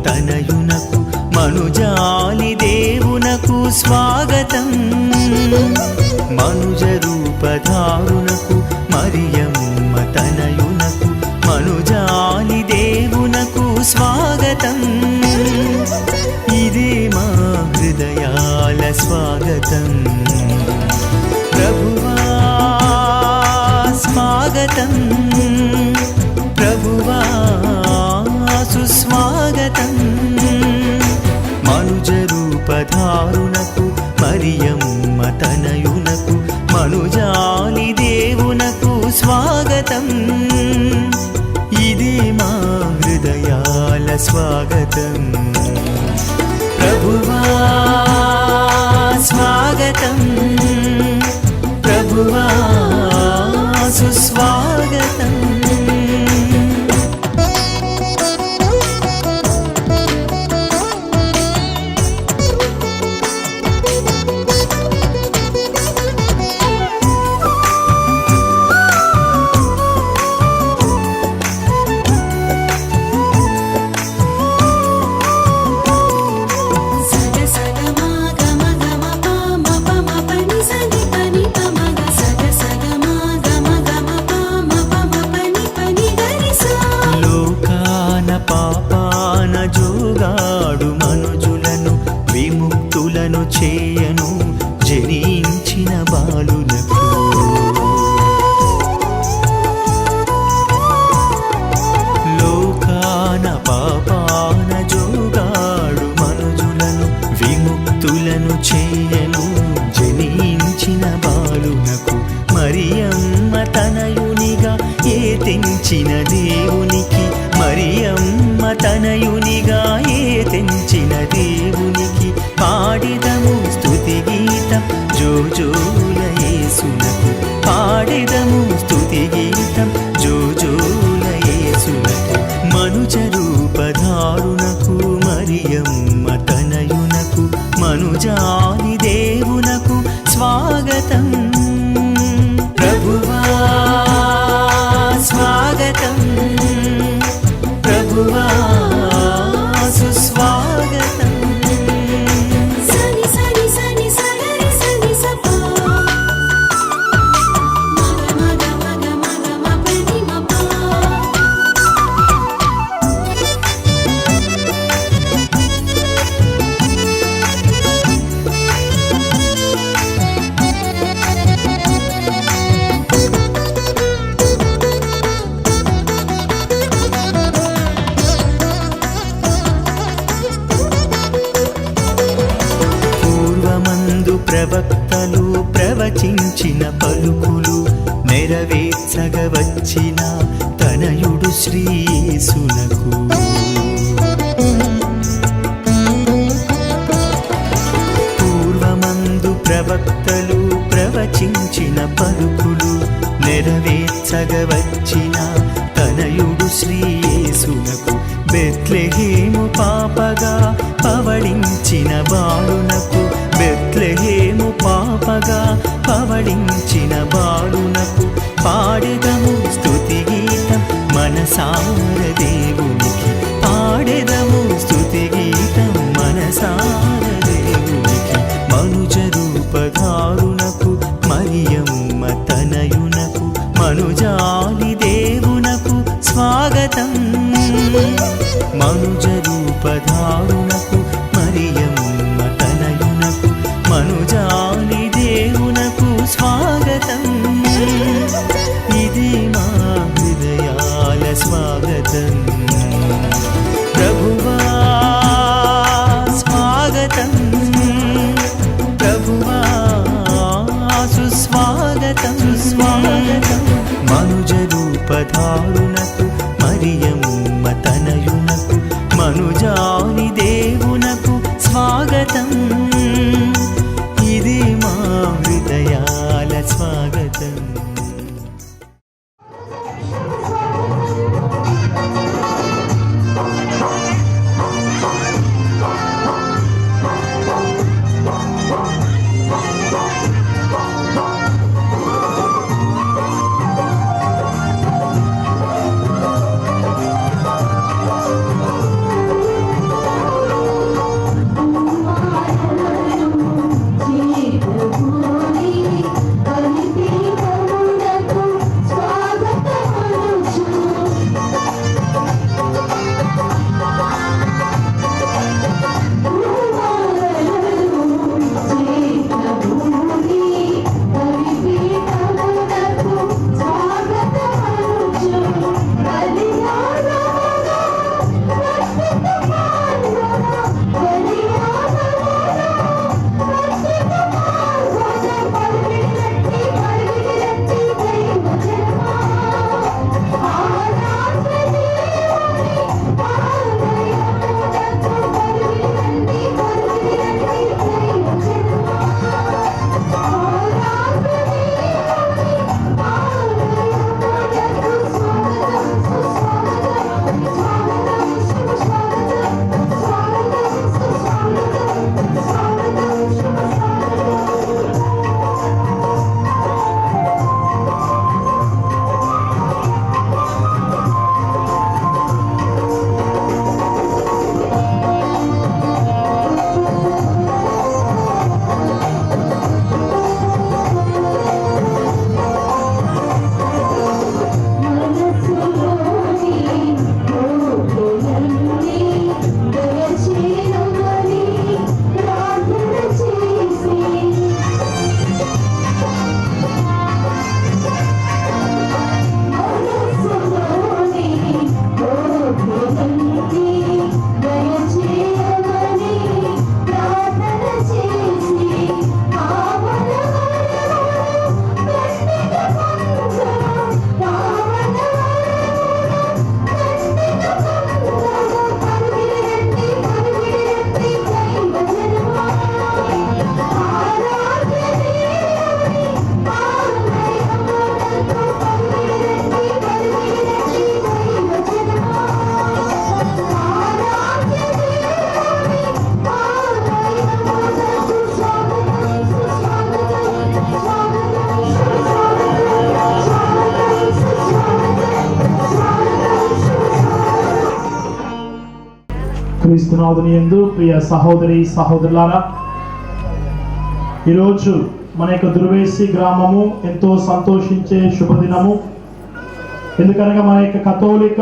తనయునకు మనుజాలి దేవునకు స్వాగతం మనుజ రూపధారునకు మరియమ్మ తనయునకు మనుజాలి దేవునకు స్వాగతం ఇదే మా హృదయాల స్వాగతం ప్రభువా స్వాగతం ప్రభువా సుస్వాగతం మనుజ రూపధారునకు మరియమ్మ తనయునకు మనుజాలి దేవునకు స్వాగతం ఇదే మా హృదయాల స్వాగతం ప్రభువా స్వాగతం ప్రభువా సుస్వాగతం జోగాడు మనుజులను విముక్తులను చేయను జనించిన బాలునకు లోకాన పాపాన జోగాడు మనుజులను విముక్తులను చేయను జనించిన బాలునకు మరియమ్మ తనయునిగా ఏ తెంచిన దేవునికి మరియమ్మ తనయునిగా ఏ తెంచిన దేవునికి పాడిదము స్తుతి గీతం జోజోల యేసునకు పాడిదము స్తుతి గీతం జోజోల యేసునకు మనుజ రూపధారునకు మరియమ్మ తనయునకు మనుజాలి దేవునకు స్వాగతం ప్రభువా స్వాగతం ప్రభువా సుస్వాగతం సని సని సని సగరి సని సపా మగ మగ మగ మగ మపని మపా ప్రవక్తలు ప్రవచించిన పలుకులు నెరవేర్చగ వచ్చిన తనయుడు శ్రీయేసునకు పూర్వమందు ప్రవక్తలు ప్రవచించిన పలుకులు నెరవేర్చగ వచ్చిన తనయుడు శ్రీయేసునకు బెత్లెహేము పాపగా పవళించిన బాలునకు బెత్లెహేము పాపగా పవళించిన బాలునకు పాడెదము స్తుతి గీతం మనసార దేవునికి పాడెదము స్తుతి గీతం మనసార దేవునికి మనుజ రూపధారునకు మరియమ్మ తనయునకు మనుజాలి దేవునకు స్వాగతం మనుజ రూపధారునకు మరియమ్మ తనయునకు మనుజాలి దేవునకు స్వాగతం ఇది మా హృదయాల స్వాగతం ప్రభువా స్వాగతం ప్రభువా సుస్వాగతం స్వాగతం మనుజ రూపధారునకు మరియమ్మ తనయునకు మనుజాలి దేవునకు స్వాగతం ఇది మా హృదయాల స్వాగతం క్రీస్తునాథుని యందు ప్రియ సహోదరి సహోదరులారా, ఈరోజు మన యొక్క దుర్వేసి గ్రామము ఎంతో సంతోషించే శుభదినము. ఎందుకనగా మన యొక్క కథోలిక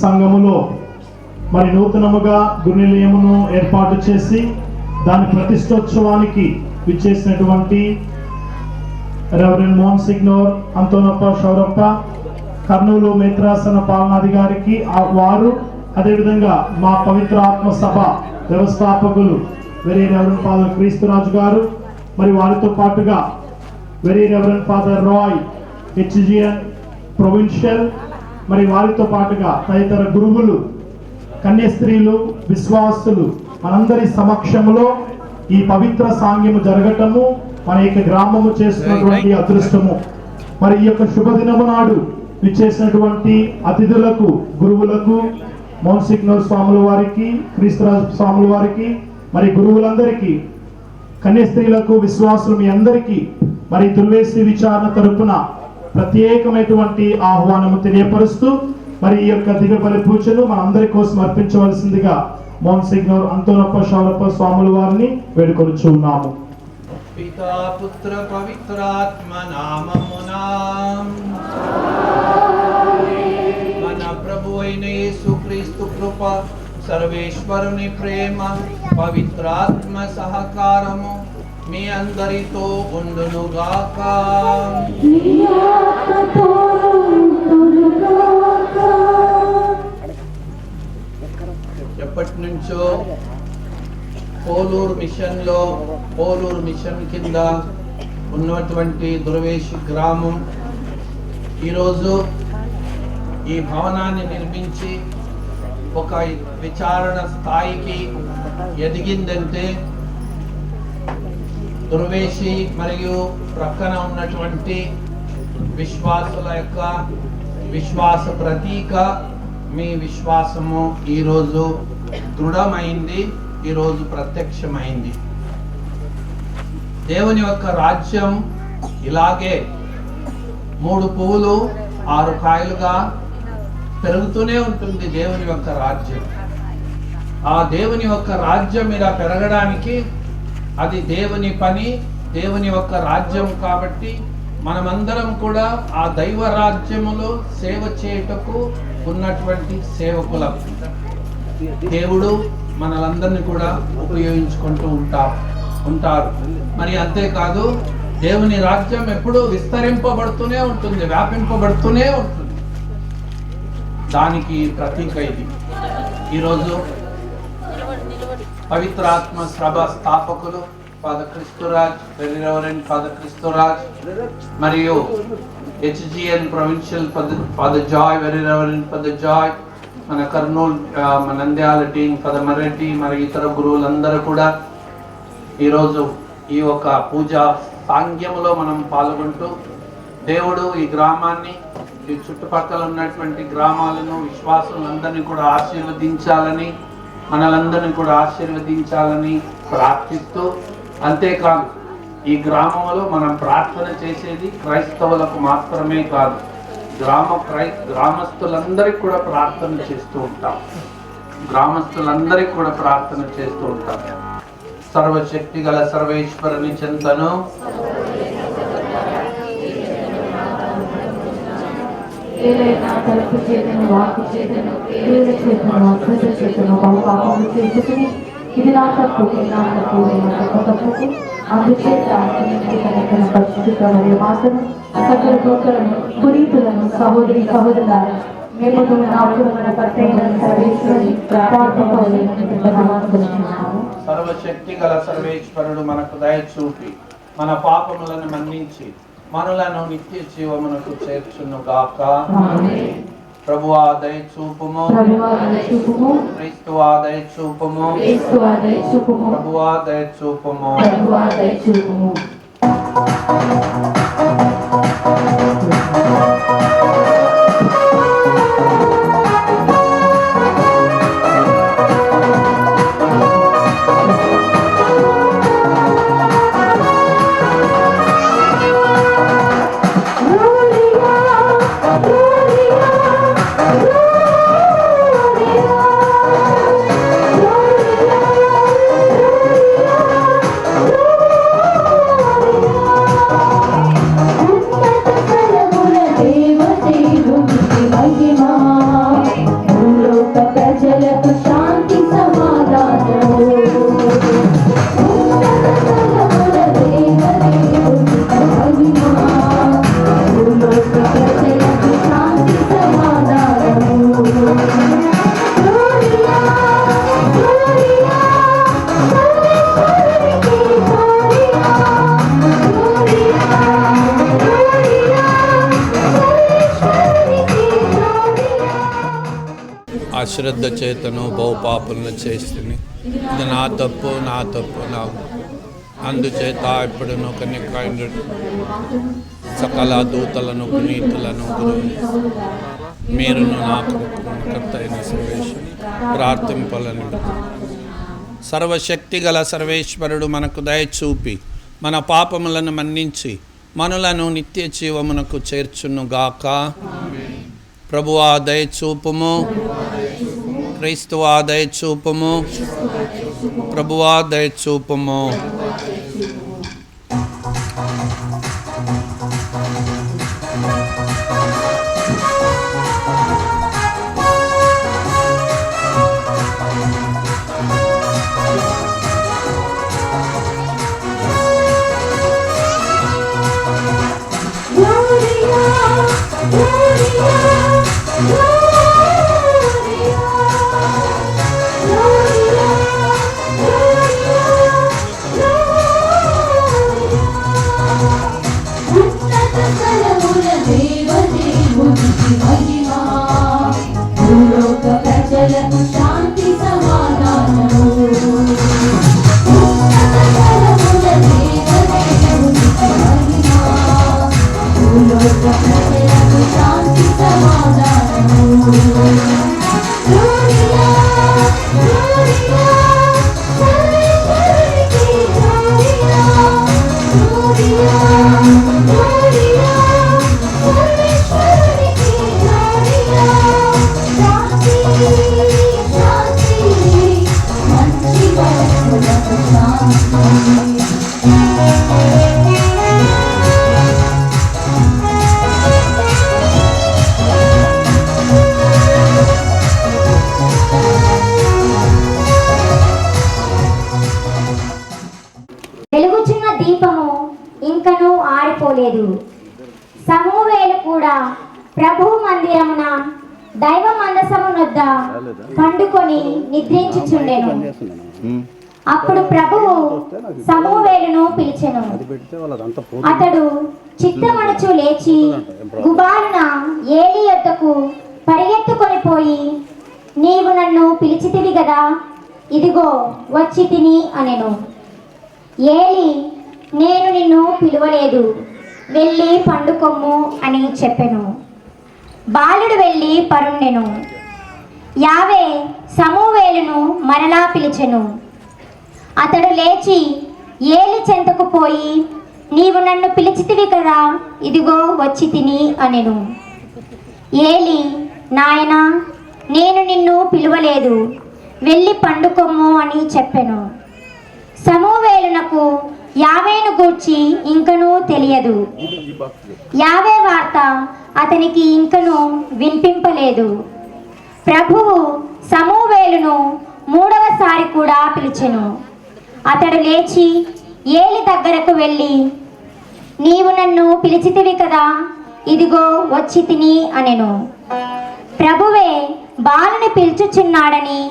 సంఘములో మరి నూతనముగా గురునిలయమును ఏర్పాటు చేసి దాని ప్రతిష్టోత్సవానికి విచ్చేసినటువంటి రెవరెండ్ మోన్సిగ్నోర్ అంతోనప్ప షౌరప్ప, కర్నూలు మేత్రాసన పాలనాధికారికి వారు, అదేవిధంగా మా పవిత్ర ఆత్మ సభ వ్యవస్థాపకులు వెరీ రెవరెండ్ ఫాదర్ క్రీస్తురాజు గారు, మరి వారితో పాటుగా very reverend father Roy HGN provincial, మరి వారితో పాటుగా తదితర గురువులు, కన్యస్త్రీలు, విశ్వాసులు మనందరి సమక్షంలో ఈ పవిత్ర సాంగ్యము జరగటము మన యొక్క గ్రామము చేస్తున్నటువంటి అదృష్టము. మరి ఈ యొక్క శుభదినము నాడు విచ్చేసినటువంటి అతిథులకు, గురువులకు, మోన్సిగ్నోర్ స్వాముల వారికి, క్రీస్తురాజు స్వాముల వారికి, మరి గురువులందరికీ, కన్యస్త్రీలకు, విశ్వాసులు మీ అందరికీ మరి దుర్వేసి విచారణ తరపున ప్రత్యేకమైనటువంటి ఆహ్వానము తెలియపరుస్తూ మరి ఈ యొక్క దివ్య బలి పూజను మనందరి కోసం అర్పించవలసిందిగా మోన్సిగ్నోర్ అంతోనప్ప షౌరప్ప స్వాముల వారిని వేడుకొనుచున్నాము. పితా పుత్ర పవిత్రాత్మ నామమునా మన ప్రభు అయిన యేసుక్రీస్తు కృప, సర్వేశ్వరుని ప్రేమ, పవిత్రాత్మ సహకారము మీ అందరితో ఉండునుగాక. ఎప్పటి నుంచో పోలూరు మిషన్ కింద ఉన్నటువంటి దుర్వేషి గ్రామం ఈరోజు ఈ భవనాన్ని నిర్మించి ఒక విచారణ స్థాయికి ఎదిగిందంటే దుర్వేషి మరియు ప్రక్కన ఉన్నటువంటి విశ్వాసుల యొక్క విశ్వాస ప్రతీక మీ విశ్వాసము ఈరోజు దృఢమైంది, ఈరోజు ప్రత్యక్షమైంది. దేవుని యొక్క రాజ్యం ఇలాగే 3 పువ్వులు 6 కాయలుగా పెరుగుతూనే ఉంటుంది. దేవుని యొక్క రాజ్యం, ఆ దేవుని యొక్క రాజ్యం ఇలా పెరగడానికి అది దేవుని పని, దేవుని యొక్క రాజ్యం. కాబట్టి మనమందరం కూడా ఆ దైవ రాజ్యములో సేవ చేయుటకు ఉన్నటువంటి సేవకులం. దేవుడు మనలందరినీ కూడా ఉపయోగించుకుంటూ ఉంటారు. మరి అంతేకాదు, దేవుని రాజ్యం ఎప్పుడూ విస్తరింపబడుతూనే ఉంటుంది, వ్యాపింపబడుతూనే ఉంటుంది. దానికి ప్రతీక ఇది. ఈరోజు పవిత్రాత్మ సభ స్థాపకులు father Kristuraj, very reverend father Kristuraj, మరియు HGN provincial father Joy, very reverend father Joy, మన కర్నూలు, మన నంద్యాల టీం ఫాదర్ మరెడ్డి, మరి ఇతర గురువులందరూ కూడా ఈరోజు ఈ యొక్క పూజా సాంగ్యములో మనం పాల్గొంటూ దేవుడు ఈ గ్రామాన్ని, ఈ చుట్టుపక్కల ఉన్నటువంటి గ్రామాలను, విశ్వాసులందరినీ కూడా ఆశీర్వదించాలని, మనలందరినీ కూడా ఆశీర్వదించాలని ప్రార్థిస్తూ, అంతేకాదు ఈ గ్రామంలో మనం ప్రార్థన చేసేది క్రైస్తవులకు మాత్రమే కాదు, గ్రామస్తులందరికీ కూడా ప్రార్థన చేస్తూ ఉంటాం. సర్వశక్తి గల సర్వేశ్వరుని చింతను, తలుపు చేతను, వాకు చేతను, పేరుల చేతను, అద్భుత చేతను బహుపాపము చేసుకుని ఇది నా తప్పు, తప్పుకు అందుచేత తన పరిస్థితి మరియు మాటను సకల దూతలను, పునీతులను, సహోదరి సహోదరులారా, మేము సర్వశక్తి గల సర్వేశ్వరుడు మనకు దయ చూపి మన పాపములను మన్నించి మనలను నిత్య జీవమునకు చేర్చును గాక. ప్రభువా దయ చూపుము, క్రీస్తువా దయ చూపుము, ప్రభువా దయ చూపుము. Gloria, gloria, gloria. అశ్రద్ధ చేతను బహుపాపలను చేస్తుంది. ఇది నా తప్పు నా అందుచేత ఇప్పుడును కన్యకైన సకల దూతలను పునీతులను మీరును నాకు కర్త అయిన సర్వేశ్వరుని ప్రార్థింపాలని. సర్వశక్తి గల సర్వేశ్వరుడు మనకు దయచూపి మన పాపములను మన్నించి మనలను నిత్య జీవమునకు చేర్చునుగాక. ప్రభువా దయచూపుము, క్రీస్తువా దయచూపుము, ప్రభువా దయచూపుము. శాంతి సమాధానము శాంతి సమాధానము వెలుగుచున్న దీపము ఇంకనూ ఆరిపోలేదు. సమూవేలు కూడా ప్రభువు మందిరమున దైవ మందసము వద్ద పండుకొని నిద్రించుచుండెను. అప్పుడు ప్రభువు సమూవేలును పిలిచెను. అతడు చిత్తమణుచు లేచి గుబాలున ఏలి యొద్దకు పరిగెత్తుకొని పోయి, నీవు నన్ను పిలిచితివి గదా, ఇదిగో వచ్చి తిని అనెను. ఏలి, నేను నిన్ను పిలువలేదు, వెళ్ళి పండుకొమ్ము అని చెప్పెను. బాలుడు వెళ్ళి పరుండెను. యావే సమూవేలును మరలా పిలిచెను. అతడు లేచి ఏలి చెంతకు పోయి, నీవు నన్ను పిలిచితివి కదా, ఇదిగో వచ్చి తిని అనెను. ఏలి, నాయనా, నేను నిన్ను పిలువలేదు, వెళ్ళి పండుకొమ్ము అని చెప్పెను. సమూవేలునకు యావేను గూర్చి ఇంకనూ తెలియదు. యావే వార్త అతనికి ఇంకనూ వినిపింపలేదు. ప్రభువు సమూవేలును మూడవసారి కూడా పిలిచెను. అతడు లేచి ఏలి దగ్గరకు వెళ్ళి, నీవు నన్ను పిలిచితివి కదా, ఇదిగో వచ్చి తిని అనెను. ప్రభువే బాలుని పిలుచుచున్నాడని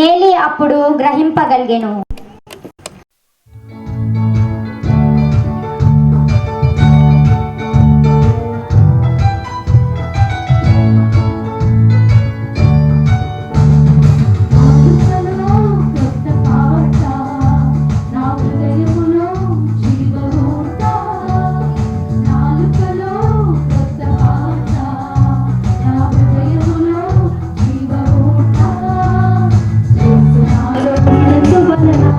ఏలి అప్పుడు గ్రహింపగలిగెను. Bye.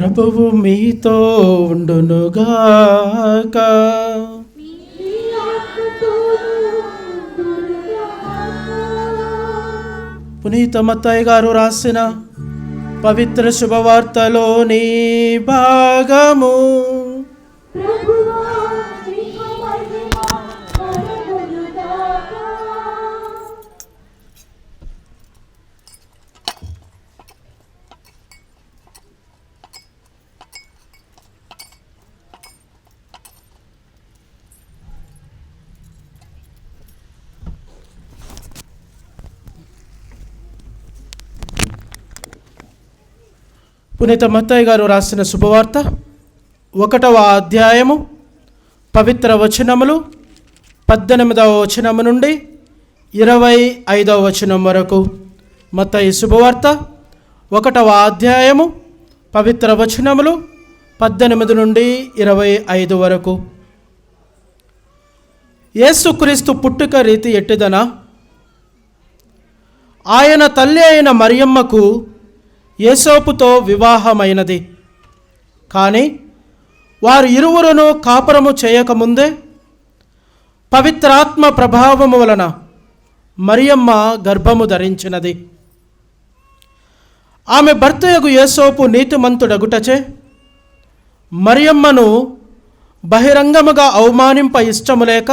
ప్రభువు మీతో ఉండునుగాక. పునీత మత్తయి గారు రాసిన పవిత్ర శుభవార్తలోని భాగము. పునీత మత్తయి గారు రాసిన శుభవార్త 1వ అధ్యాయము పవిత్ర వచనములు 18వ వచనము నుండి 25వ వచనం వరకు. మత్తయి శుభవార్త 1వ అధ్యాయము పవిత్ర వచనములు 18 నుండి 25 వరకు. యేసుక్రీస్తు పుట్టుక రీతి ఎట్టిదనా? ఆయన తల్లి అయిన మరియమ్మకు యోసేపుతో వివాహమైనది. కానీ వారు ఇరువురును కాపురము చేయకముందే పవిత్రాత్మ ప్రభావము వలన మరియమ్మ గర్భము ధరించినది. ఆమె భర్తయగు యోసేపు నీతిమంతుడగుటచే మరియమ్మను బహిరంగముగా అవమానింప ఇష్టము లేక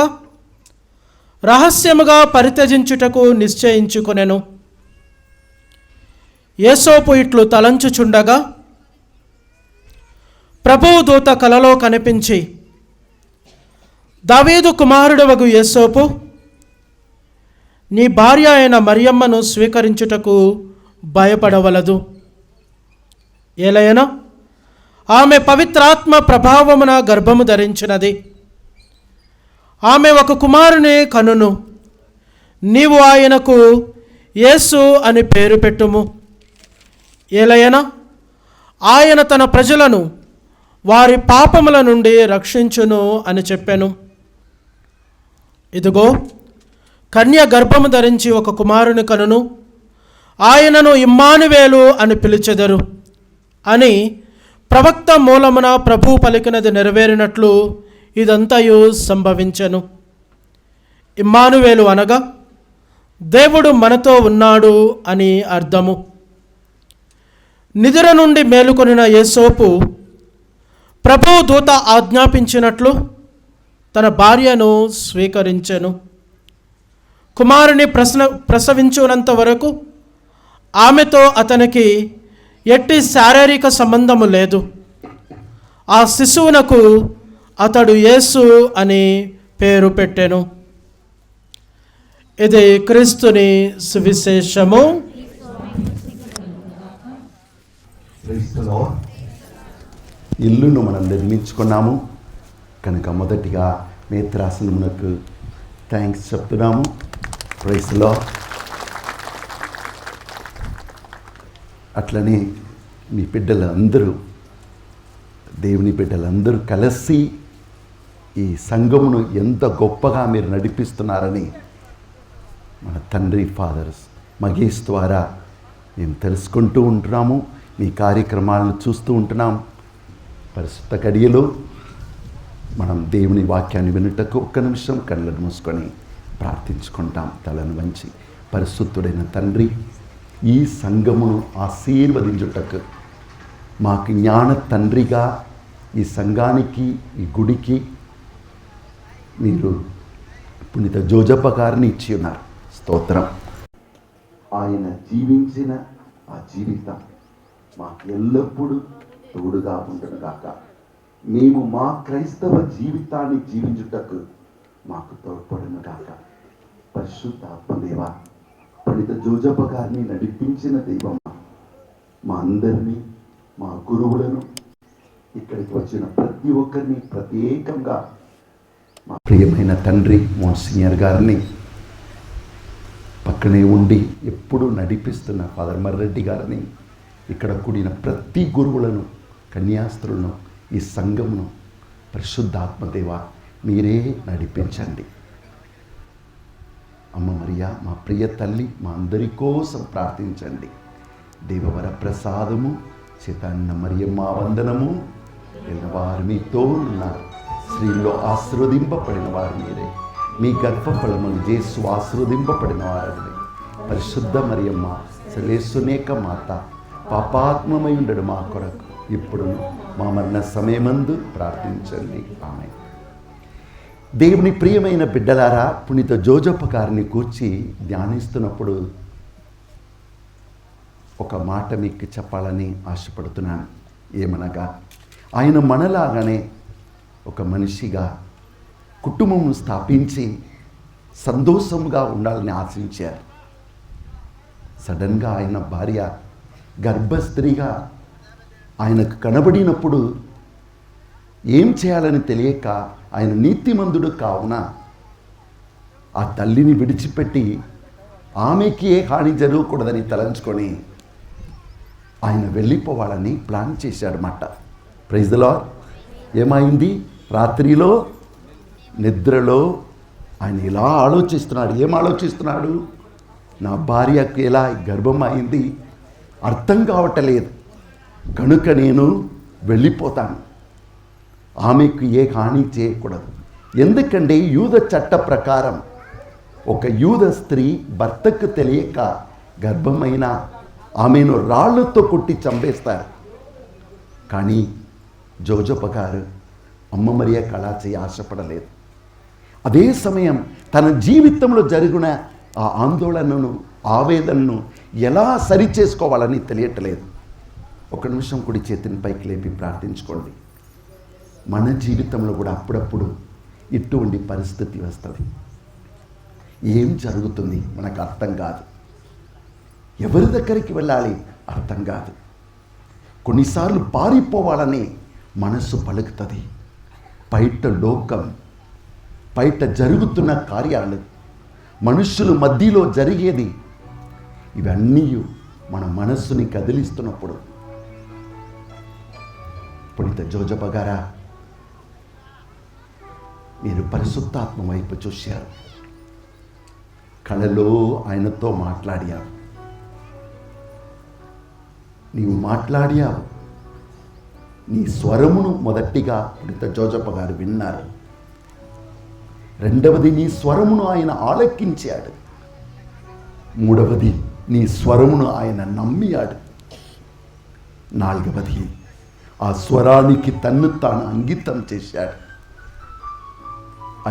రహస్యముగా పరిత్యజించుటకు నిశ్చయించుకొనెను. యోసేపు ఇట్లు తలంచుచుండగా ప్రభువు దూత కలలో కనిపించి, దావీదు కుమారుడవగు యోసేపు, నీ భార్య అయిన మరియమ్మను స్వీకరించుటకు భయపడవలదు. ఏలయనా ఆమె పవిత్రాత్మ ప్రభావమున గర్భము ధరించినది. ఆమె ఒక కుమారుని కనును. నీవు ఆయనకు యేసు అని పేరు పెట్టుము. ఏలయనా ఆయన తన ప్రజలను వారి పాపముల నుండి రక్షించును అని చెప్పాను. ఇదిగో కన్య గర్భము ధరించి ఒక కుమారుని కనును, ఆయనను ఇమ్మానువేలు అని పిలిచెదరు అని ప్రవక్త మూలమున ప్రభువు పలికినది నెరవేరినట్లు ఇదంతయు సంభవించెను. ఇమ్మానువేలు అనగా దేవుడు మనతో ఉన్నాడు అని అర్థము. నిద్ర నుండి మేలుకొనిన యోసేపు ప్రభువు దూత ఆజ్ఞాపించినట్లు తన భార్యను స్వీకరించెను. కుమారుని ప్రసవించునంత వరకు ఆమెతో అతనికి ఎట్టి శారీరక సంబంధము లేదు. ఆ శిశువునకు అతడు యేసు అని పేరు పెట్టెను. ఇది క్రీస్తుని సువిశేషము. ఇల్లును మనం నిర్మించుకున్నాము కనుక మొదటిగా మేత్రాసనమునకు థ్యాంక్స్ చెప్తున్నాము. Praise Lord. అట్లనే మీ బిడ్డలందరూ, దేవుని బిడ్డలందరూ కలిసి ఈ సంఘమును ఎంత గొప్పగా మీరు నడిపిస్తున్నారని మన తండ్రి ఫాదర్స్ మగేష్ ద్వారా మేము తెలుసుకుంటూ ఉంటున్నాము. మీ కార్యక్రమాలను చూస్తూ ఉంటున్నాం. పరిశుద్ధ గడియలో మనం దేవుని వాక్యాన్ని వినుటకు ఒక్క నిమిషం కళ్ళను మూసుకొని ప్రార్థించుకుంటాం. తలను వంచి, పరిశుద్ధుడైన తండ్రి, ఈ సంఘమును ఆశీర్వదించుటకు మాకు జ్ఞాన తండ్రిగా ఈ సంఘానికి, ఈ గుడికి మీరు పునీత జోజప్ప గారిని ఇచ్చి ఉన్నారు. స్తోత్రం. ఆయన జీవించిన ఆ జీవితం మాకు ఎల్లప్పుడూ తోడుగా ఉండును గాక. మేము మా క్రైస్తవ జీవితాన్ని జీవించుటకు మాకు తోడ్పడును గాక. పరిశుద్ధాత్మదేవ, పునీత జోజప్ప గారిని నడిపించిన దైవం మా అందరినీ, మా గురువులను, ఇక్కడికి వచ్చిన ప్రతి ఒక్కరిని ప్రత్యేకంగా మా ప్రియమైన తండ్రి మోన్సినియర్ గారిని, పక్కనే ఉండి ఎప్పుడూ నడిపిస్తున్న ఫాదర్ మర్రెడ్డి గారిని, ఇక్కడ కూడిన ప్రతి గురువులను, కన్యాస్త్రులను, ఈ సంఘమును పరిశుద్ధాత్మదేవ మీరే నడిపించండి. అమ్మ మరియా, మా ప్రియ తల్లి, మా అందరి కోసం ప్రార్థించండి. దేవవర ప్రసాదము, చేతన్న మరియమ్మ వందనము. వారు మీతో ఉన్నారు, స్త్రీల్లో ఆశీర్వదింపబడిన వారు మీరే, మీ గర్భఫలములు యేసు ఆశీర్వదింపబడిన వారు. పరిశుద్ధ మరియమ్మ సర్వేశ్వనేక మాత, పాపాత్మమై ఉండడు మా కొరకు ఇప్పుడు మా మరణ సమయమందు ప్రార్థించండి. ఆమె. దేవుని ప్రియమైన బిడ్డలారా, పునీత జోజప్ప గారిని కూర్చి ధ్యానిస్తున్నప్పుడు ఒక మాట మీకు చెప్పాలని ఆశపడుతున్నాను. ఏమనగా, ఆయన మనలాగానే ఒక మనిషిగా కుటుంబం స్థాపించి సంతోషంగా ఉండాలని ఆశించారు. సడన్గా ఆయన భార్య గర్భస్త్రీగా ఆయనకు కనబడినప్పుడు ఏం చేయాలని తెలియక, ఆయన నీతిమంతుడు కావున ఆ తల్లిని విడిచిపెట్టి ఆమెకి ఏ హాని జరగకూడదని తలంచుకొని ఆయన వెళ్ళిపోవాలని ప్లాన్ చేశాడన్నమాట. Praise the lord. ఏమైంది? రాత్రిలో నిద్రలో ఆయన ఇలా ఆలోచిస్తున్నాడు. ఏం ఆలోచిస్తున్నాడు? నా భార్యకు ఎలా గర్భం అయింది అర్థం కావట్లేదు, కనుక నేను వెళ్ళిపోతాను, ఆమెకు ఏ హాని చేయకూడదు. ఎందుకంటే యూద చట్ట ప్రకారం ఒక యూద స్త్రీ భర్తకు తెలియక గర్భమైన ఆమెను రాళ్లతో కొట్టి చంపేస్తారు. కానీ జోజప్ప గారు అమ్మ మరియకు అలా చేయి ఆశపడలేదు. అదే సమయం తన జీవితంలో జరిగిన ఆ ఆందోళనను, ఆవేదనను ఎలా సరిచేసుకోవాలని తెలియట్లేదు. ఒక నిమిషం కుడి చేతిని పైకి లేపి ప్రార్థించుకోండి. మన జీవితంలో కూడా అప్పుడప్పుడు ఇటువంటి పరిస్థితి వస్తుంది. ఏం జరుగుతుంది మనకు అర్థం కాదు, ఎవరి దగ్గరికి వెళ్ళాలి అర్థం కాదు. కొన్నిసార్లు పారిపోవాలని మనస్సు పలుకుతుంది. బయట లోకం, బయట జరుగుతున్న కార్యాలు, మనుషుల మధ్యలో జరిగేది, ఇవన్నీ మన మనస్సుని కదిలిస్తున్నప్పుడు పునీత జోజప్ప గారా, మీరు పరిశుద్ధాత్మ వైపు చూశారు, కళలో ఆయనతో మాట్లాడారు. నీవు మాట్లాడావు, నీ స్వరమును మొదటిగా పునీత జోజప్ప గారు విన్నారు. రెండవది, నీ స్వరమును ఆయన ఆలకించాడు. మూడవది, నీ స్వరమును ఆయన నమ్మియాడు. నాలుగవది, ఆ స్వరానికి తన్ను తాను అంకితం చేశాడు.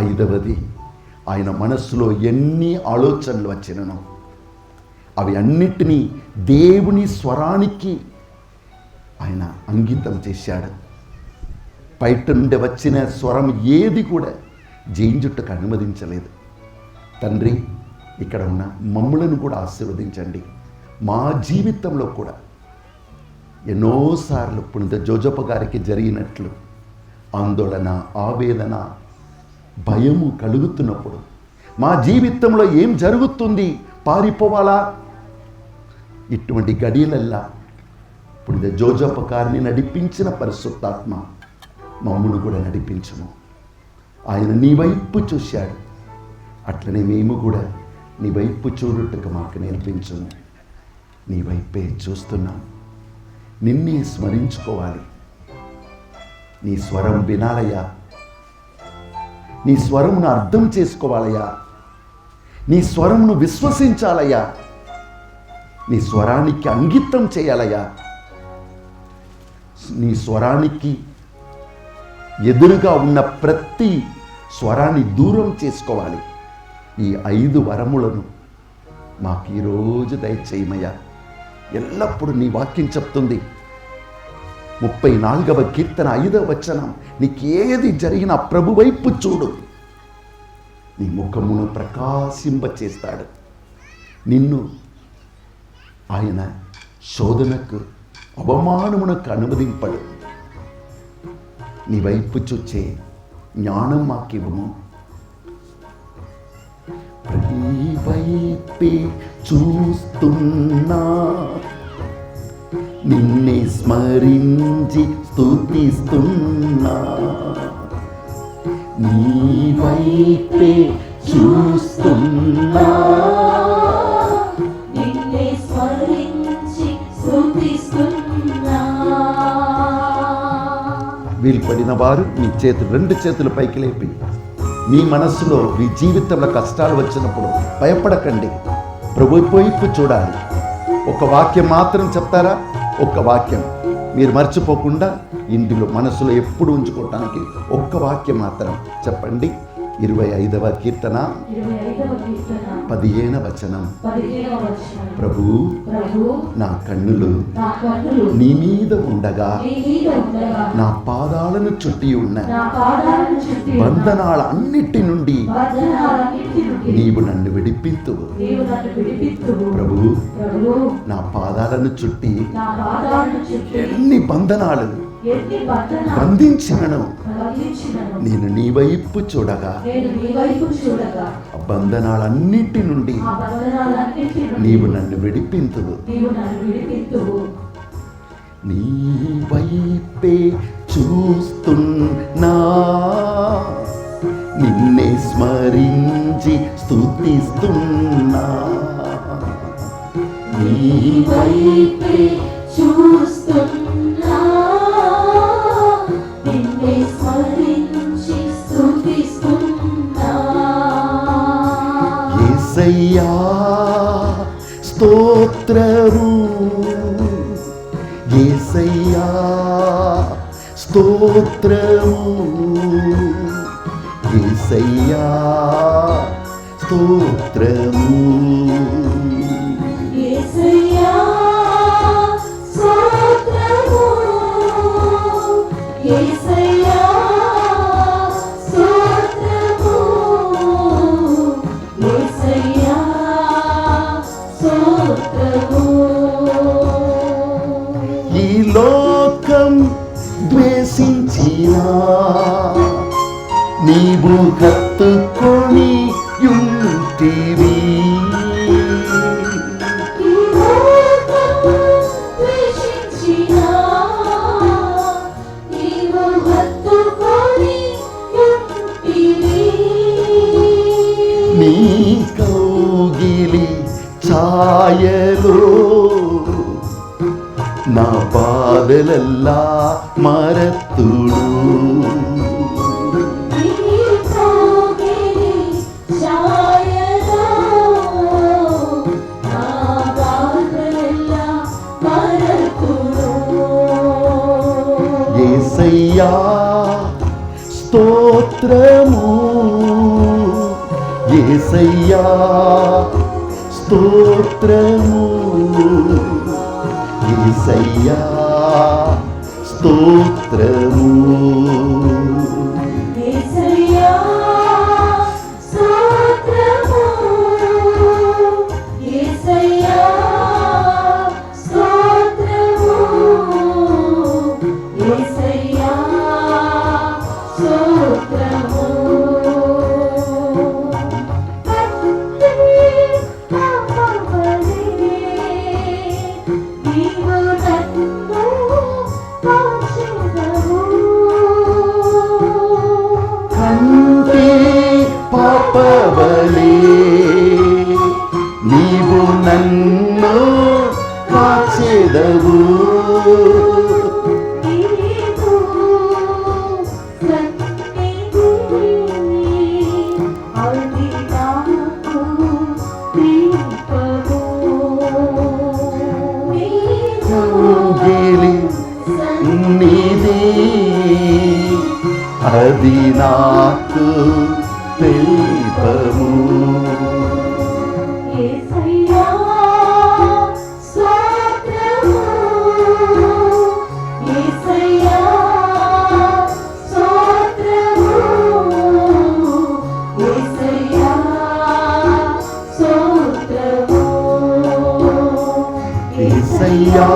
ఐదవది, ఆయన మనస్సులో ఎన్ని ఆలోచనలు వచ్చిననో అవి అన్నిటినీ దేవుని స్వరానికి ఆయన అంకితం చేశాడు. బయట నుండి వచ్చిన స్వరం ఏది కూడా జయించుటకు అనుమతించలేదు. తండ్రి, ఇక్కడ ఉన్న మమ్ములను కూడా ఆశీర్వదించండి. మా జీవితంలో కూడా ఎన్నోసార్లు పునీత జోజప్ప గారికి జరిగినట్లు ఆందోళన, ఆవేదన, భయము కలుగుతున్నప్పుడు మా జీవితంలో ఏం జరుగుతుంది, పారిపోవాలా, ఇటువంటి గడియలల్లా పునీత జోజప్ప గారిని నడిపించిన పరిశుద్ధాత్మ మమ్మును కూడా నడిపించము. ఆయన నీ వైపు చూశాడు, అట్లనే మేము కూడా నీ వైపు చూడుటకు మాకు నేర్పించము. నీ వైపే చూస్తున్నాం, నిన్నే స్మరించుకోవాలి. నీ స్వరం వినాలయ్యా, నీ స్వరమును అర్థం చేసుకోవాలయ్యా, నీ స్వరమును విశ్వసించాలయ్యా, నీ స్వరానికి అంకితం చేయాలయ్యా. నీ స్వరానికి ఎదురుగా ఉన్న ప్రతి స్వరాన్ని దూరం చేసుకోవాలి. ఈ 5 వరములను మాకు ఈరోజు దయచేయమయ్యా. ఎల్లప్పుడూ నీ వాక్యం చెప్తుంది, 34వ కీర్తన 5వ వచనం, నీకు ఏది జరిగినా ప్రభు వైపు చూడు, నీ ముఖమును ప్రకాశింపచేస్తాడు. నిన్ను ఆయన శోధనకు, అవమానమునకు అనుమతింపడు. నీ వైపు చూచే జ్ఞానం మాకివ్వము. నీ వైపే చూస్తున్నా, నిన్నే స్మరించి స్తుతిస్తున్నా. నీ వైపే చూస్తున్నా, నిన్నే స్మరించి స్తుతిస్తున్నా. వీలు పడిన వారు మీ రెండు చేతులు పైకి లేపి మీ మనస్సులో మీ జీవితంలో కష్టాలు వచ్చినప్పుడు భయపడకండి, ప్రభు వైపు చూడాలి. ఒక వాక్యం మాత్రం చెప్తారా? ఒక్క వాక్యం మీరు మర్చిపోకుండా ఇంటిలో మనసులో ఎప్పుడు ఉంచుకోవటానికి ఒక్క వాక్యం మాత్రం చెప్పండి. 25వ కీర్తన 15వ వచనం. ప్రభు నా కన్నులు నీ మీద ఉండగా నా పాదాలను చుట్టి ఉన్న బంధనాల అన్నిటి నుండి నీవు నన్ను విడిపింతువు. ప్రభు నా పాదాలను చుట్టి ఎన్ని బంధనాలు బంధించినను నేను నీ వైపు చూడగా ఆ బంధనాలన్నిటి నుండి నీవు నన్ను విడిపింతువు. నీ వైపే చూస్తున్నా, నిన్నే స్మరించి స్తుతిస్తున్నా. నీ వైపే చూస్తున్నా, నిన్నే స్మరించి స్తుతిస్తున్నా. యేసయ్యా స్తోత్రము, యేసయ్యా స్తోత్రము, యేసయ్యా స్తోత్రము. యేసయ్యా స్తోత్రము, యేసయ్యా స్తోత్రము, యేసయ్యా స్తోత్రము. ఈ లోకం ద్వేషించినా నీవు హత్తుకొని యుంటివి. ఈ లోకము ద్వేషించినా నీవు హత్తుకొని యుంటివి. నీ కౌగిలి ఛాయలో నా బాధలెల్లా మరతుడు. యేసయ్యా స్తోత్రము, యేసయ్యా స్తోత్రము, యేసయ్యా స్తోత్రము. యేసయ్యా స్తోత్రము, యేసయ్యా స్తోత్రము, యేసయ్యా స్తోత్రము. నీవు నన్ను కాచెదవు. కంటి పాపవలే నీవు నన్ను కాచెదవు. నీవు సన్నిధిని అది నాకు దీపము. కౌగిలి నీది అది నాకు దీపము. యేసయ్యా స్తోత్రము, యేసయ్యా స్తోత్రము, యేసయ్యా స్తోత్రము. యేసయ్యా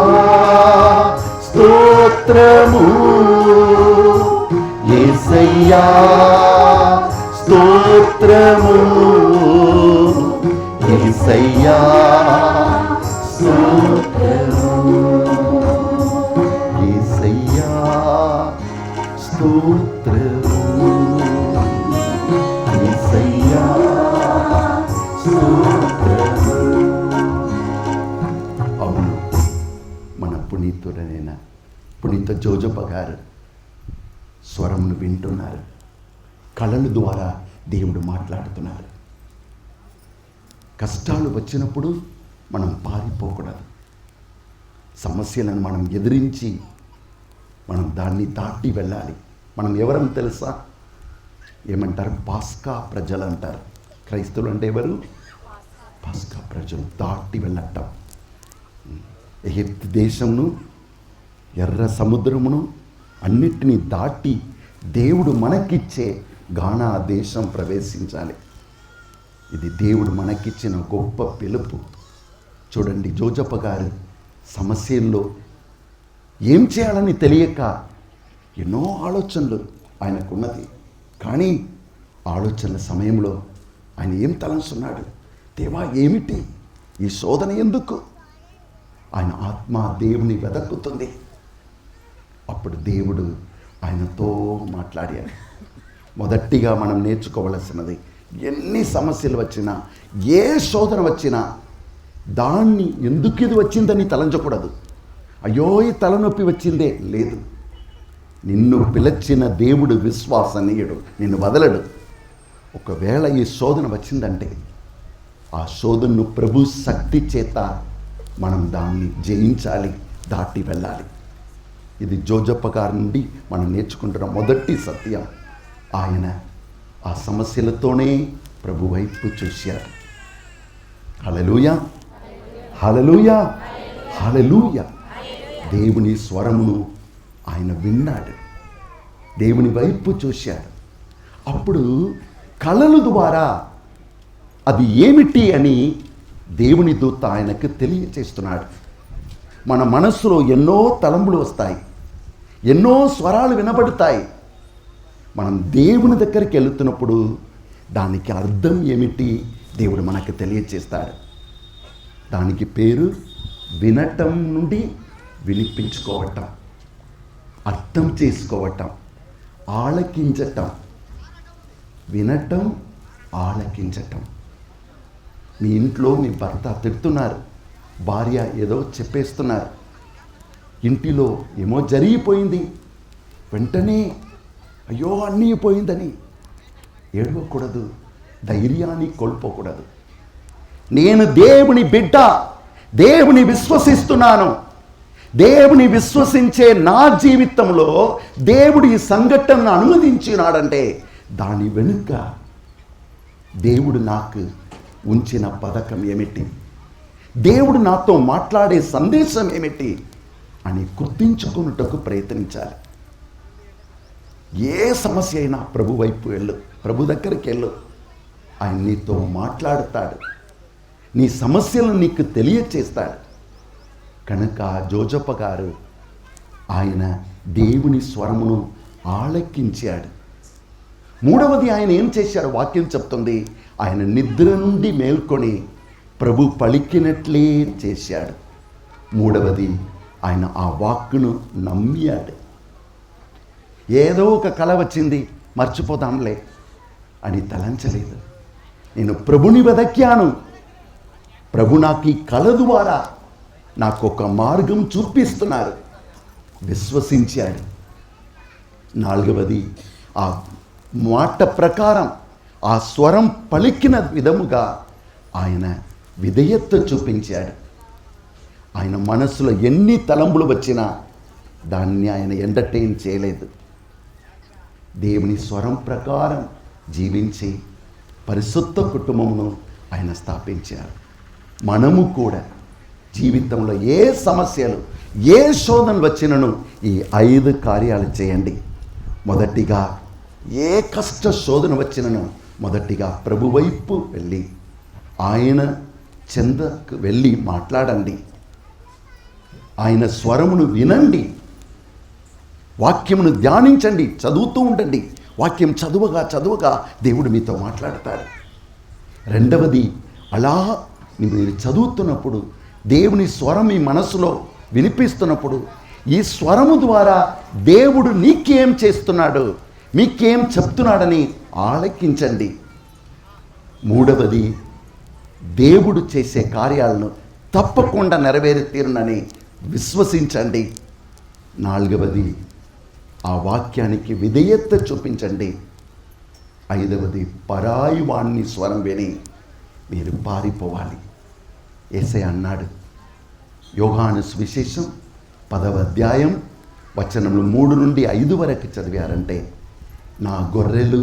స్తోత్రము, యేసయ్యా స్తోత్రము, యేసయ్యా స్తోత్రము, యేసయ్యా స్తోత్రము, యేసయ్యా స్తోత్రము. అవును, మన పునీతుడైన పునీత జోజప్ప గారు స్వరమును వింటున్నారు. కళల ద్వారా దేవుడు మాట్లాడుతున్నారు. కష్టాలు వచ్చినప్పుడు మనం పారిపోకూడదు. సమస్యలను మనం ఎదిరించి మనం దాన్ని దాటి వెళ్ళాలి. మనం ఎవరం తెలుసా? ఏమంటారు? పాస్కా ప్రజలు అంటారు. క్రైస్తవులు అంటే ఎవరు? పాస్కా ప్రజలు. దాటి వెళ్ళటం. ఎగిప్తు దేశమును, ఎర్ర సముద్రమును అన్నిటినీ దాటి దేవుడు మనకిచ్చే గానా దేశం ప్రవేశించాలి. ఇది దేవుడు మనకిచ్చిన గొప్ప పిలుపు. చూడండి, జోజప్ప గారు సమస్యల్లో ఏం చేయాలని తెలియక ఎన్నో ఆలోచనలు ఆయనకున్నది. కానీ ఆలోచనల సమయంలో ఆయన ఏం తలంచున్నాడు? దేవా, ఏమిటి ఈ శోధన? ఎందుకు? ఆయన ఆత్మ దేవుని వెదక్కుతుంది. అప్పుడు దేవుడు ఆయనతో మాట్లాడాడు. మొదటిగా మనం నేర్చుకోవలసినది, ఎన్ని సమస్యలు వచ్చినా, ఏ శోధన వచ్చినా దాన్ని ఎందుకు ఇది వచ్చిందని తలంచకూడదు. అయ్యో, ఈ తలనొప్పి వచ్చిందే లేదు. నిన్ను పిలిచిన దేవుడు విశ్వాసనీయుడు, నిన్ను వదలడు. ఒకవేళ ఈ శోధన వచ్చిందంటే ఆ శోధనను ప్రభు శక్తి చేత మనం దాన్ని జయించాలి, దాటి వెళ్ళాలి. ఇది జోజప్ప గారి నుండి మనం నేర్చుకుంటున్న మొదటి సత్యం. ఆయన ఆ సమస్యలతోనే ప్రభు వైపు చూశారు. హల్లెలూయా, హల్లెలూయా, హల్లెలూయా. దేవుని స్వరమును ఆయన విన్నాడు, దేవుని వైపు చూశాడు. అప్పుడు కళల ద్వారా అది ఏమిటి అని దేవుని దూత ఆయనకు తెలియచేస్తున్నాడు. మన మనస్సులో ఎన్నో తలంపులు వస్తాయి, ఎన్నో స్వరాలు వినబడతాయి. మనం దేవుని దగ్గరికి వెళుతున్నప్పుడు దానికి అర్థం ఏమిటి దేవుడు మనకు తెలియచేస్తాడు. దానికి పేరు వినటం నుండి వినిపించుకోవటం, అర్థం చేసుకోవటం, ఆలకించటం. వినటం, ఆలకించటం. మీ ఇంట్లో మీ భర్త తిడుతున్నారు, భార్య ఏదో చెప్పేస్తున్నారు, ఇంటిలో ఏమో జరిగిపోయింది, వెంటనే అయ్యో అన్నీ పోయిందని ఏడవకూడదు, ధైర్యాన్ని కోల్పోకూడదు. నేను దేవుని బిడ్డ, దేవుని విశ్వసిస్తున్నాను, దేవుని విశ్వసించే నా జీవితంలో దేవుడు ఈ సంఘటనను అనుమతించినాడంటే దాని వెనుక దేవుడు నాకు ఉంచిన పథకం ఏమిటి, దేవుడు నాతో మాట్లాడే సందేశం ఏమిటి అని గుర్తించుకున్నటకు ప్రయత్నించాలి. ఏ సమస్య అయినా ప్రభు వైపు వెళ్ళు, ప్రభు దగ్గరికి వెళ్ళు. ఆయన నీతో మాట్లాడతాడు, నీ సమస్యలను నీకు తెలియచేస్తాడు. కనుక జోజప్ప గారు ఆయన దేవుని స్వరమును ఆలకించాడు. మూడవది ఆయన ఏం చేశాడు? వాక్యం చెప్తుంది, ఆయన నిద్ర నుండి మేల్కొని ప్రభు పలికినట్లే చేశాడు. మూడవది ఆయన ఆ వాక్కును నమ్మాడు. ఏదో ఒక కల వచ్చింది, మర్చిపోదాంలే అని తలంచలేదు. నేను ప్రభుని వెదక్కాను, ప్రభు నాకు ఈ కల ద్వారా నాకు ఒక మార్గం చూపిస్తున్నారు, విశ్వసించాడు. నాలుగవది ఆ మాట ప్రకారం, ఆ స్వరం పలికిన విధముగా ఆయన విధేయత చూపించాడు. ఆయన మనసులో ఎన్ని తలంపులు వచ్చినా దాన్ని ఆయన ఎంటర్టైన్ చేయలేదు. దేవుని స్వరం ప్రకారం జీవించి పరిశుద్ధ కుటుంబమును ఆయన స్థాపించారు. మనము కూడా జీవితంలో ఏ సమస్యలు, ఏ శోధనలు వచ్చినను ఈ 5 కార్యాలు చేయండి. మొదటిగా ఏ కష్ట శోధన వచ్చినను మొదటిగా ప్రభు వైపు వెళ్ళి ఆయన చెందకు వెళ్ళి మాట్లాడండి, ఆయన స్వరమును వినండి, వాక్యమును ధ్యానించండి, చదువుతూ ఉండండి. వాక్యం చదువుగా దేవుడు మీతో మాట్లాడతాడు. రెండవది, అలా మీరు చదువుతున్నప్పుడు దేవుని స్వరం మీ మనసులో వినిపిస్తున్నప్పుడు ఈ స్వరము ద్వారా దేవుడు నీకేం చేస్తున్నాడు, మీకేం చెప్తున్నాడని ఆలకించండి. మూడవది, దేవుడు చేసే కార్యాలను తప్పకుండా నెరవేరి తీరునని విశ్వసించండి. నాలుగవది, ఆ వాక్యానికి విధేయత చూపించండి. 5వది, పరాయి వాణ్ణి స్వరం విని మీరు పారిపోవాలి. యేసయ్య అన్నాడు, యోహాను సువిశేషం 10వ అధ్యాయం వచనములు 3 నుండి 5 వరకు చదివారంటే, నా గొర్రెలు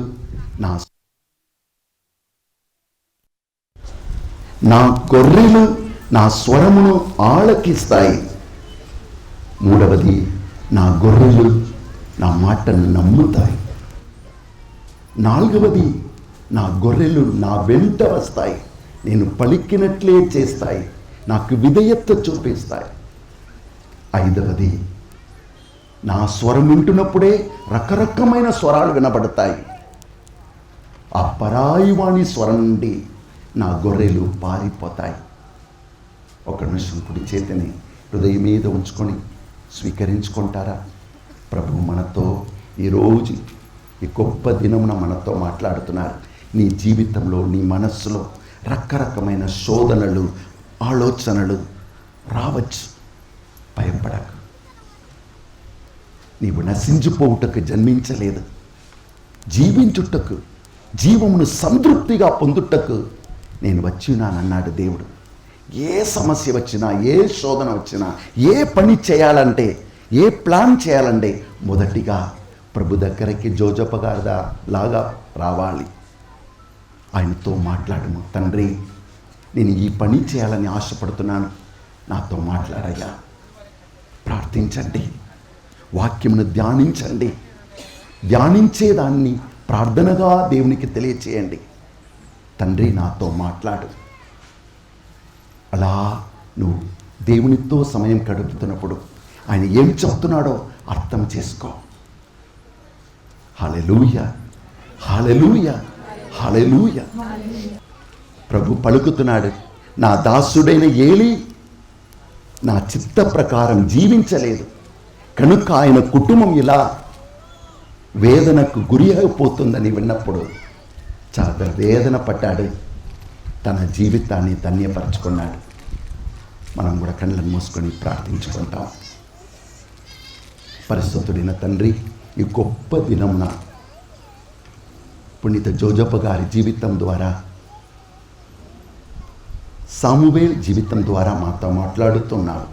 నా స్వరమును ఆలకిస్తాయి. 3వది, నా గొర్రెలు నా మాటను నమ్ముతాయి. 4వది, నా గొర్రెలు నా వెంట వస్తాయి, నేను పలికినట్లే చేస్తాయి, నాకు విధేయత చూపిస్తాయి. 5వది, నా స్వరం వింటున్నప్పుడే రకరకమైన స్వరాలు వినబడతాయి. ఆ పరాయి వాణి స్వరం నుండి నా గొర్రెలు పారిపోతాయి. ఒక నిమిషం కుడి చేతిని హృదయం మీద ఉంచుకొని స్వీకరించుకుంటారా? ప్రభు మనతో ఈరోజు ఈ గొప్ప దినమున మనతో మాట్లాడుతున్నారు. నీ జీవితంలో, నీ మనస్సులో రకరకమైన శోధనలు, ఆలోచనలు రావచ్చు. భయపడక. నీవు నశించిపోవుటకు జన్మించలేదు, జీవించుటకు, జీవమును సంతృప్తిగా పొందుటకు నేను వచ్చినానన్నాడు దేవుడు. ఏ సమస్య వచ్చినా, ఏ శోధన వచ్చినా, ఏ పని చేయాలంటే, ఏ ప్లాన్ చేయాలంటే మొదటిగా ప్రభు దగ్గరికి జోజప్ప గారిదా లాగా రావాలి. ఆయనతో మాట్లాడము. తండ్రి, నేను ఈ పని చేయాలని ఆశపడుతున్నాను, నాతో మాట్లాడయ్యా. ప్రార్థించండి, వాక్యమును ధ్యానించండి, ధ్యానించేదాన్ని ప్రార్థనగా దేవునికి తెలియచేయండి. తండ్రి, నాతో మాట్లాడు. అలా నువ్వు దేవునితో సమయం గడుపుతున్నప్పుడు ఆయన ఏం చెప్తున్నాడో అర్థం చేసుకో. హల్లెలూయా, హల్లెలూయా, హల్లెలూయా. ప్రభు పలుకుతున్నాడు, నా దాసుడైన ఏలీ నా చిత్త ప్రకారం జీవించలేదు కనుక ఆయన కుటుంబం ఇలా వేదనకు గురి అయిపోతుందని విన్నప్పుడు చాలా వేదన పడ్డాడు, తన జీవితాన్ని ధన్యపరచుకున్నాడు. మనం కూడా కళ్ళను మూసుకొని ప్రార్థించుకుంటాం. పరిశుద్ధుడైన తండ్రి, ఈ గొప్ప దినమున పునీత జోజప్ప గారి జీవితం ద్వారా, సామువేల్ జీవితం ద్వారా మాతో మాట్లాడుతున్నారు.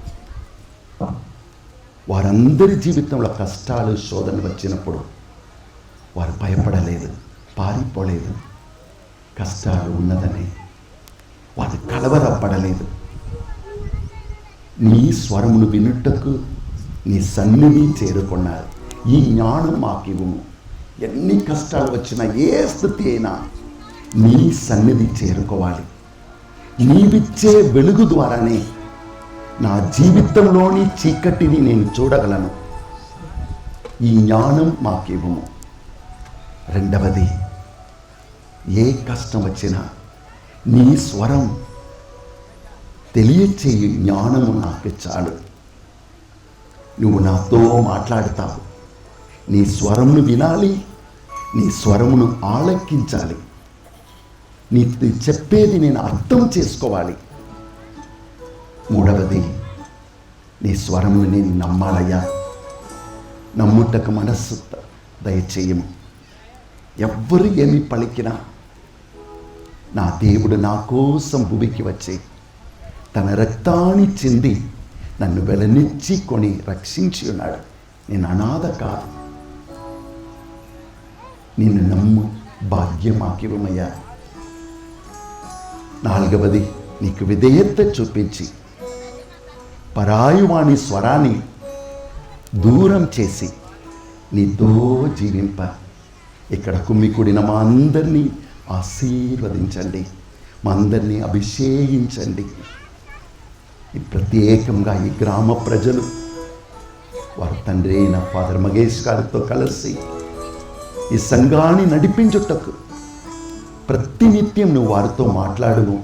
వారందరి జీవితంలో కష్టాలు, శోధనలు వచ్చినప్పుడు వారు భయపడలేదు, పారిపోలేదు. కష్టాలు ఉన్నదని వారు కలవరపడలేదు. నీ స్వరమును వినుటకు నీ సన్నిధి చేరుకున్నారు. ఈ జ్ఞానం మాకివ్వము. ఎన్ని కష్టాలు వచ్చినా, ఏ స్థితి అయినా నీ సన్నిధి చేరుకోవాలి. నీవిచ్చే వెలుగు ద్వారానే నా జీవితంలోని చీకటిని నేను చూడగలను. ఈ జ్ఞానం మాకివ్వము. 2వది, ఏ కష్టం వచ్చినా నీ స్వరం తెలియచేయి జ్ఞానము నాకు చాలు. నువ్వు నాతో మాట్లాడతావు, నీ స్వరమును వినాలి, నీ స్వరమును ఆలకించాలి, నీ చెప్పేది నేను అర్థం చేసుకోవాలి. 3వది, నీ స్వరమును నేను నమ్మాలయ్యా. నమ్ముటకు మనస్సు దయచేయము. ఎవ్వరు ఏమి పలికినా నా దేవుడు నా కోసం భూమికి వచ్చి తన రక్తాన్ని చింది నన్ను వెలనిచ్చి కొని రక్షించి ఉన్నాడు. నేను అనాథ కాదు. నిన్ను నమ్ము, భాగ్యమాకివమయ్యా. 4వది, నీకు విధేయత చూపించి పరాయువాణి స్వరాన్ని దూరం చేసి నీతో జీవింప. ఇక్కడ కుమ్మికూడిన మా అందరినీ ఆశీర్వదించండి, మా అందరినీ అభిషేకించండి. ఈ ప్రత్యేకంగా ఈ గ్రామ ప్రజలు వారి తండ్రి అయిన ఫాదర్ మగేష్ గారితో కలిసి ఈ సంఘాన్ని నడిపించుటకు ప్రతినిత్యం నువ్వు వారితో మాట్లాడును.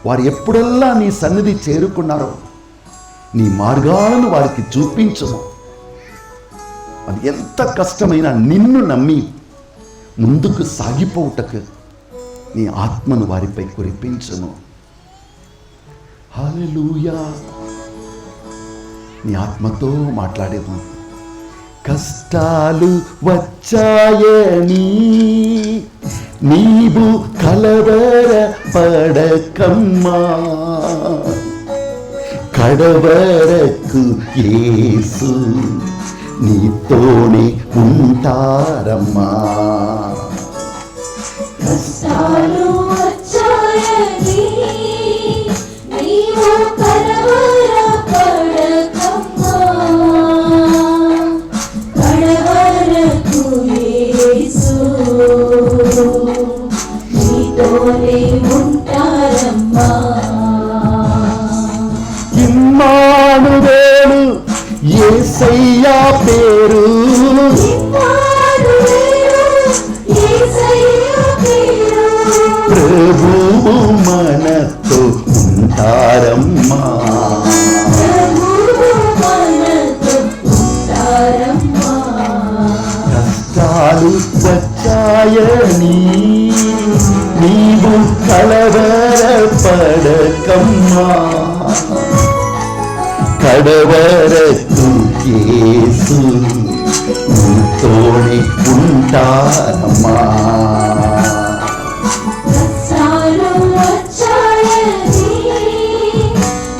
వారు ఎప్పుడల్లా నీ సన్నిధి చేరుకున్నారో నీ మార్గాలను వారికి చూపించుము. అది ఎంత కష్టమైనా నిన్ను నమ్మి ముందుకు సాగిపోవుటకు నీ ఆత్మను వారిపై కురిపించును. హల్లెలూయా. నీ ఆత్మతో మాట్లాడేము. కష్టాలు వచ్చాయని నీవు కలవరపడకమ్మా, కడవరకు యేసు నీతోనే ఉంటారమ్మా. కష్టాలు వచ్చాయని నీవు కలవరపడకమ్మా, కడవరకు యేసు నీతోనే ఉంటారమ్మా. ఇమ్మానువేలు యేసయ్యా పేరు, ప్రభువు మనతో ఉంటారమ్మా. కష్టాలు వచ్చాయని నీవు కలవరపడకమ్మా, కడవరకు యేసు నీతోనే ఉంటారమ్మా. కష్టాలు వచ్చాయని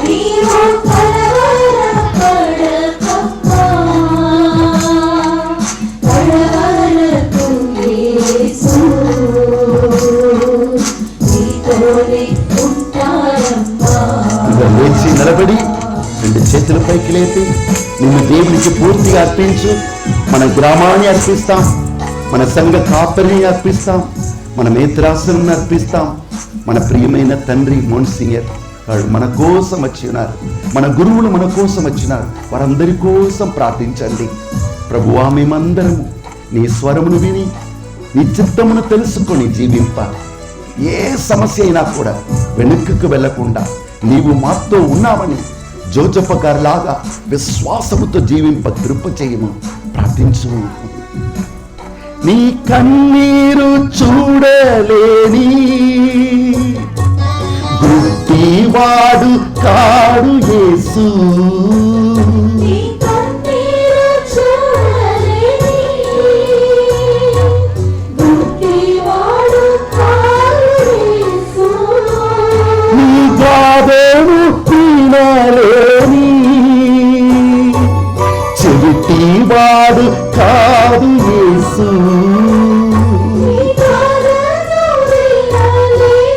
నీవు కలవరపడకమ్మా, కడవరకు యేసు నీతోనే ఉంటారమ్మా. లేచి నిలబడి 2 చేతుల పైకి లేపి నిన్ను దేవునికి పూర్తిగా అర్పించు. మన గ్రామాన్ని అర్పిస్తాం, మన సంఘ కాపరిని అర్పిస్తాం, మన మేత్రాసులను అర్పిస్తాం. మన ప్రియమైన తండ్రి మోన్సింగర్ వాడు మన కోసం వచ్చినారు, మన గురువులు మన కోసం వచ్చినారు. వారందరి కోసం ప్రార్థించండి. ప్రభువా, మేమందరము నీ స్వరమును విని నీ చిత్తమును తెలుసుకొని జీవింప, ఏ సమస్య అయినా కూడా వెనుకకు వెళ్లకుండా నీవు మాతో ఉన్నావని జోజప్ప గారిలాగా విశ్వాసముతో జీవింప కృప చేయము ప్రార్థించు. నీ కన్నీరు చూడలేని గుడ్డివాడు కాడు యేసు, నీ కన్నీరు చూడలేని గుడ్డివాడు కాడు యేసు, నీ గాదెను వినలేని చెవిటివాడు కాదు యేసు, నీ గాథను వినలేని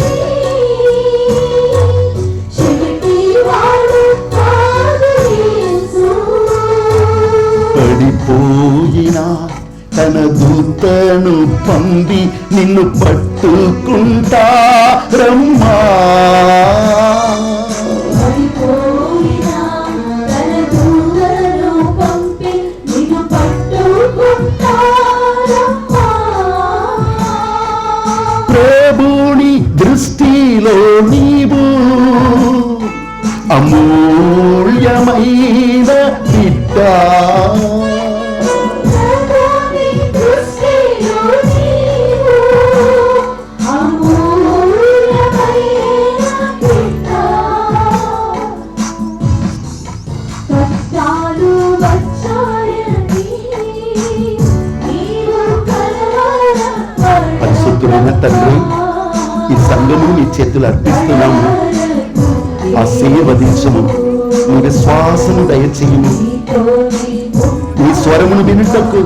చెవిటివాడు కాదు యేసు. పడిపోయిన తన దూతను పంపి నిన్ను పట్టుకుంటారమ్మా. పడిపోయిన తన దూతను పంపి నిన్ను పట్టుకుంటారమ్మా. ప్రభుని దృష్టిలో నీవు అమూల్యమైన బిడ్డ, ప్రభుని దృష్టిలో నీవు అమూల్యమైన బిడ్డ. కష్టాలు వచ్చాయని నీవు పరిశుద్ధులైన తండ్రి, ఈ సంఘము నీ చేతులు అర్పిస్తున్నాము. ఆశీర్వదించము, నీ విశ్వాసము దయచేయము. నీ స్వరమును వినుటకు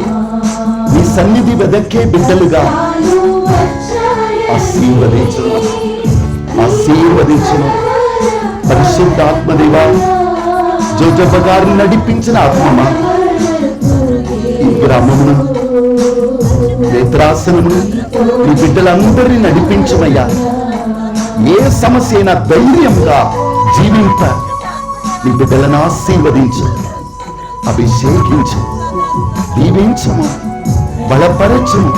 నీ సన్నిధి వెదక్కే బిడ్డలుగా ఆశీర్వదించము, ఆశీర్వదించము. పరిశుద్ధాత్మదేవా, జోజప్ప గారిని నడిపించిన ఆత్మమా, ఈ గ్రామమును నేత్రాసనమును నీ బిడ్డలందరినీ నడిపించమయ్యా. ఏ సమస్య అయినా ధైర్యంగా జీవింప నీ బిడ్డలను ఆశీర్వదించు, అభిషేకించు, దీవించము, బలపరచుము.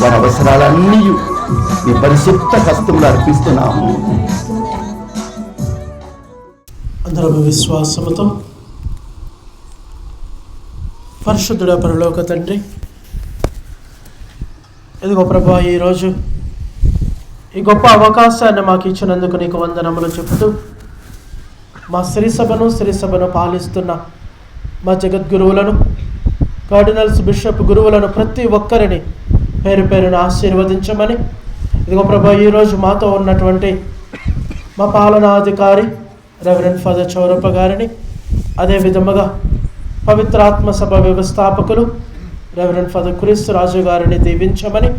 వారి అవసరాలన్నీ నీ పరిశుద్ధ హస్తములు అర్పిస్తున్నాము. అందరూ విశ్వాసముతో పరిశుద్ధుడ పరలోక తండ్రి, ఇదిగో ప్రభా, ఈరోజు ఈ గొప్ప అవకాశాన్ని మాకు ఇచ్చినందుకు నీకు వందనములు చెబుతూ, మా సిరిసభను పాలిస్తున్న మా జగద్గురువులను, కార్డినల్స్, బిషప్, గురువులను ప్రతి ఒక్కరిని పేరు పేరును ఆశీర్వదించమని, ఇదిగో ప్రభా ఈరోజు మాతో ఉన్నటువంటి మా పాలనాధికారి రెవరెండ్ ఫాదర్ చౌరప్ప గారిని, అదే విధముగా పవిత్రాత్మ సభ వ్యవస్థాపకులు రెవరెండ్ ఫాదర్ క్రీస్తు రాజు గారిని దీవించమని,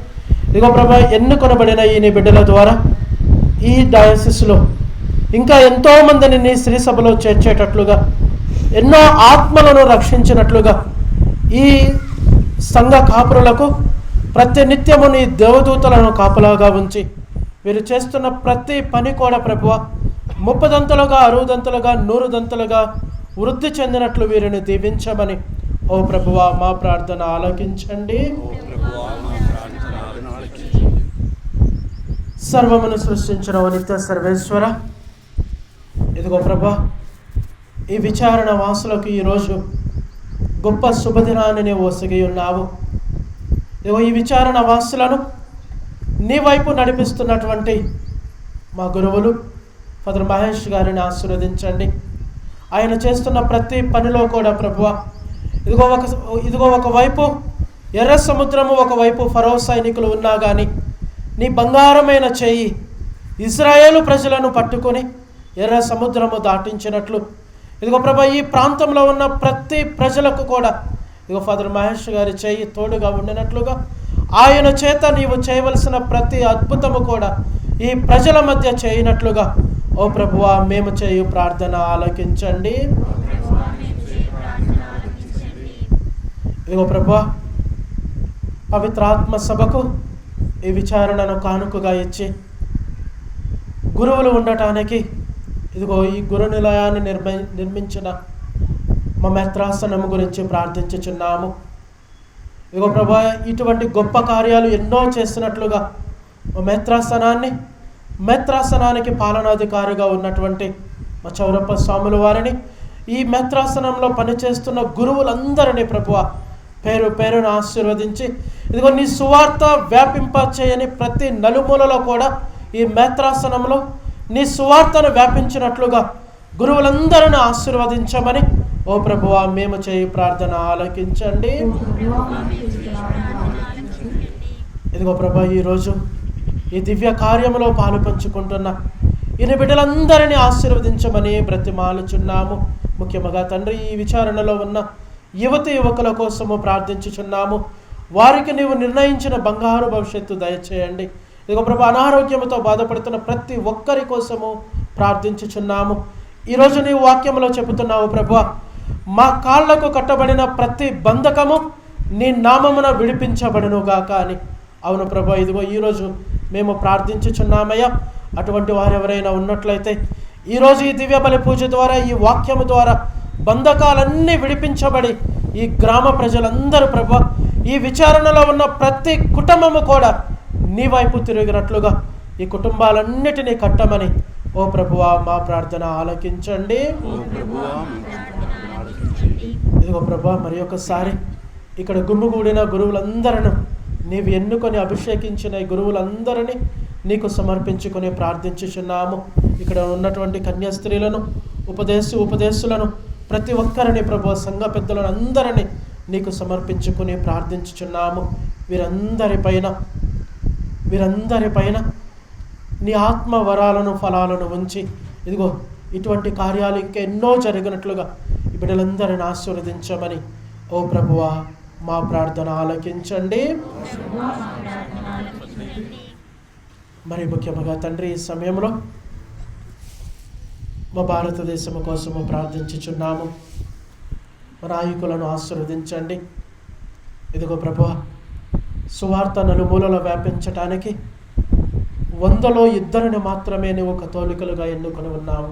ఇదిగో ప్రభా ఎన్నుకొనబడిన ఈ నీ బిడ్డల ద్వారా ఈ డయాసిస్లో ఇంకా ఎంతోమందిని నీ శ్రీ సభలో చేర్చేటట్లుగా, ఎన్నో ఆత్మలను రక్షించినట్లుగా, ఈ సంఘ కాపురులకు ప్రతినిత్యము నీ దేవదూతలను కాపలాగా ఉంచి వీరు చేస్తున్న ప్రతి పని కూడా ప్రభువా 30 దంతలుగా, 60 దంతలుగా, 100 దంతలుగా వృద్ధి చెందినట్లు వీరిని దీవించమని ఓ ప్రభువా మా ప్రార్థన ఆలకించండి. సర్వమును సృష్టించిన ఓ నిత్య సర్వేశ్వర, ఇదిగో ప్రభా ఈ విచారణ వాసులకు ఈరోజు గొప్ప శుభదినాన్ని నీవు ఒసగి ఉన్నావు. ఇదిగో ఈ విచారణ వాసులను నీ వైపు నడిపిస్తున్నటువంటి మా గురువులు ఫాదర్ మహేష్ గారిని ఆశీర్వదించండి. ఆయన చేస్తున్న ప్రతి పనిలో కూడా ప్రభువా ఇదిగో ఒకవైపు ఎర్ర సముద్రము, ఒకవైపు ఫరో సైనికులు ఉన్నా కానీ నీ బంగారమైన చెయ్యి ఇజ్రాయేలు ప్రజలను పట్టుకొని ఎర్ర సముద్రము దాటించినట్లు, ఇదిగో ప్రభా ఈ ప్రాంతంలో ఉన్న ప్రతి ప్రజలకు కూడా ఇదిగో ఫాదర్ మహేష్ గారి చెయ్యి తోడుగా ఉండినట్లుగా, ఆయన చేత నీవు చేయవలసిన ప్రతి అద్భుతము కూడా ఈ ప్రజల మధ్య చేయనట్లుగా ఓ ప్రభువా మేము చేయు ప్రార్థన ఆలకించండి. ఇదిగో ప్రభువా పవిత్రాత్మ సభకు ఈ విచారణను కానుకగా ఇచ్చి గురువులు ఉండటానికి ఇదిగో ఈ గురు నిలయాన్ని నిర్మించిన మా మెత్రాసనము గురించి ప్రార్థించుచున్నాము. ఇదిగో ప్రభా ఇటువంటి గొప్ప కార్యాలు ఎన్నో చేస్తున్నట్లుగా మా మెత్రాసనానికి పాలనాధికారిగా ఉన్నటువంటి మా చౌరప్ప స్వాముల వారిని, ఈ మెత్రాసనంలో పనిచేస్తున్న గురువులందరినీ ప్రభువా పేరు పేరును ఆశీర్వదించి, ఇదిగో నీ సువార్త వ్యాపింప చేయని ప్రతి నలుమూలలో కూడా ఈ మెత్రాసనంలో నీ సువార్తను వ్యాపించినట్లుగా గురువులందరిని ఆశీర్వదించమని ఓ ప్రభువా మేము చేయి ప్రార్థన ఆలకించండి. ఇదిగో ప్రభా ఈరోజు ఈ దివ్య కార్యములో పాలు పంచుకుంటున్న ఈయన బిడ్డలందరినీ ఆశీర్వదించమని బ్రతిమాలుచున్నాము. ముఖ్యంగా తండ్రి ఈ విచారణలో ఉన్న యువకుల కోసము ప్రార్థించుచున్నాము. వారికి నీవు నిర్ణయించిన బంగారు భవిష్యత్తు దయచేయండి. ఇదిగో ప్రభా అనారోగ్యంతో బాధపడుతున్న ప్రతి ఒక్కరి కోసము ప్రార్థించుచున్నాము. ఈరోజు నీవు వాక్యంలో చెబుతున్నావు ప్రభువా, మా కాళ్లకు కట్టబడిన ప్రతి బంధకము నీ నామమున విడిపించబడునుగాక అని. అవును ప్రభా, ఇదిగో ఈరోజు మేము ప్రార్థించుచున్నామయ్యా. అటువంటి వారు ఎవరైనా ఉన్నట్లయితే ఈరోజు ఈ దివ్య బలి పూజ ద్వారా, ఈ వాక్యము ద్వారా బంధకాలన్నీ విడిపించబడి ఈ గ్రామ ప్రజలందరూ ప్రభా, ఈ విచారణలో ఉన్న ప్రతి కుటుంబము కూడా నీ వైపు తిరిగినట్లుగా ఈ కుటుంబాలన్నిటినీ కట్టమని ఓ ప్రభువా మా ప్రార్థన ఆలకించండి. ఇదిగో ప్రభా మరి ఒకసారి ఇక్కడ గుమ్మిగూడిన గురువులందరూ నీవు ఎన్నుకొని అభిషేకించిన ఈ గురువులందరినీ నీకు సమర్పించుకొని ప్రార్థించుచున్నాము. ఇక్కడ ఉన్నటువంటి కన్యాస్త్రీలను, ఉపదేశులను ప్రతి ఒక్కరిని ప్రభు సంఘ పెద్దలను అందరినీ నీకు సమర్పించుకొని ప్రార్థించుచున్నాము. వీరందరిపైన నీ ఆత్మ వరాలను, ఫలాలను ఉంచి ఇదిగో ఇటువంటి కార్యాలు ఇంకెన్నో జరిగినట్లుగా ఈ బిడ్డలందరిని ఆశీర్వదించమని ఓ ప్రభువా మా ప్రార్థన ఆలకించండి. మరి ముఖ్యంగా తండ్రి ఈ సమయంలో మా భారతదేశం కోసము ప్రార్థించుచున్నాము. మా నాయకులను ఆశీర్వదించండి. ఇదిగో ప్రభువా సువార్త నలుమూలలో వ్యాపించటానికి 100లో 2 మాత్రమే నువ్వు కథోలికలుగా ఎన్నుకొని ఉన్నావు.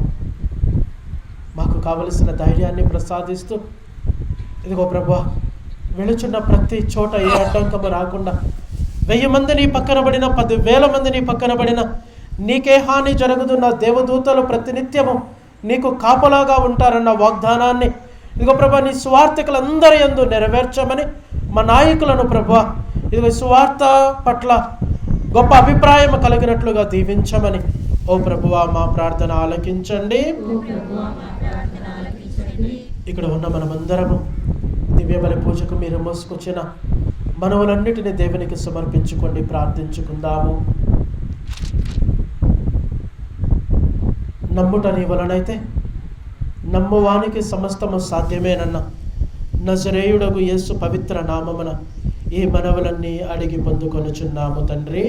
మాకు కావలసిన ధైర్యాన్ని ప్రసాదిస్తూ ఇదిగో ప్రభువా వెళుచున్న ప్రతి చోట ఏ అడ్డంకము రాకుండా 1000 మంది నీ పక్కన పడిన, 10,000 మంది నీ పక్కన పడిన నీకే హాని జరుగుతున్న దేవదూతలు ప్రతినిత్యము నీకు కాపలాగా ఉంటారన్న వాగ్దానాన్ని ఇదిగో ప్రభా నీ సువార్థికులందరి యందు నెరవేర్చమని మా నాయకులను ప్రభువా ఇదిగో సువార్త పట్ల గొప్ప అభిప్రాయం కలిగినట్లుగా దీవించమని ఓ ప్రభువా మా ప్రార్థన ఆలకించండి. ఇక్కడ ఉన్న మనమందరము దివ్య బలి పూజకు మీరు మోసుకొచ్చిన మనవులన్నిటిని దేవునికి సమర్పించుకోండి, ప్రార్థించుకుందాము. నమ్ముట నీ వలనైతే నమ్మువానికి సమస్తము సాధ్యమేనన్న నజరేయుడగు యేసు పవిత్ర నామమున ఈ మనవులన్నీ అడిగి పొందుకొనుచున్నాము తండ్రి.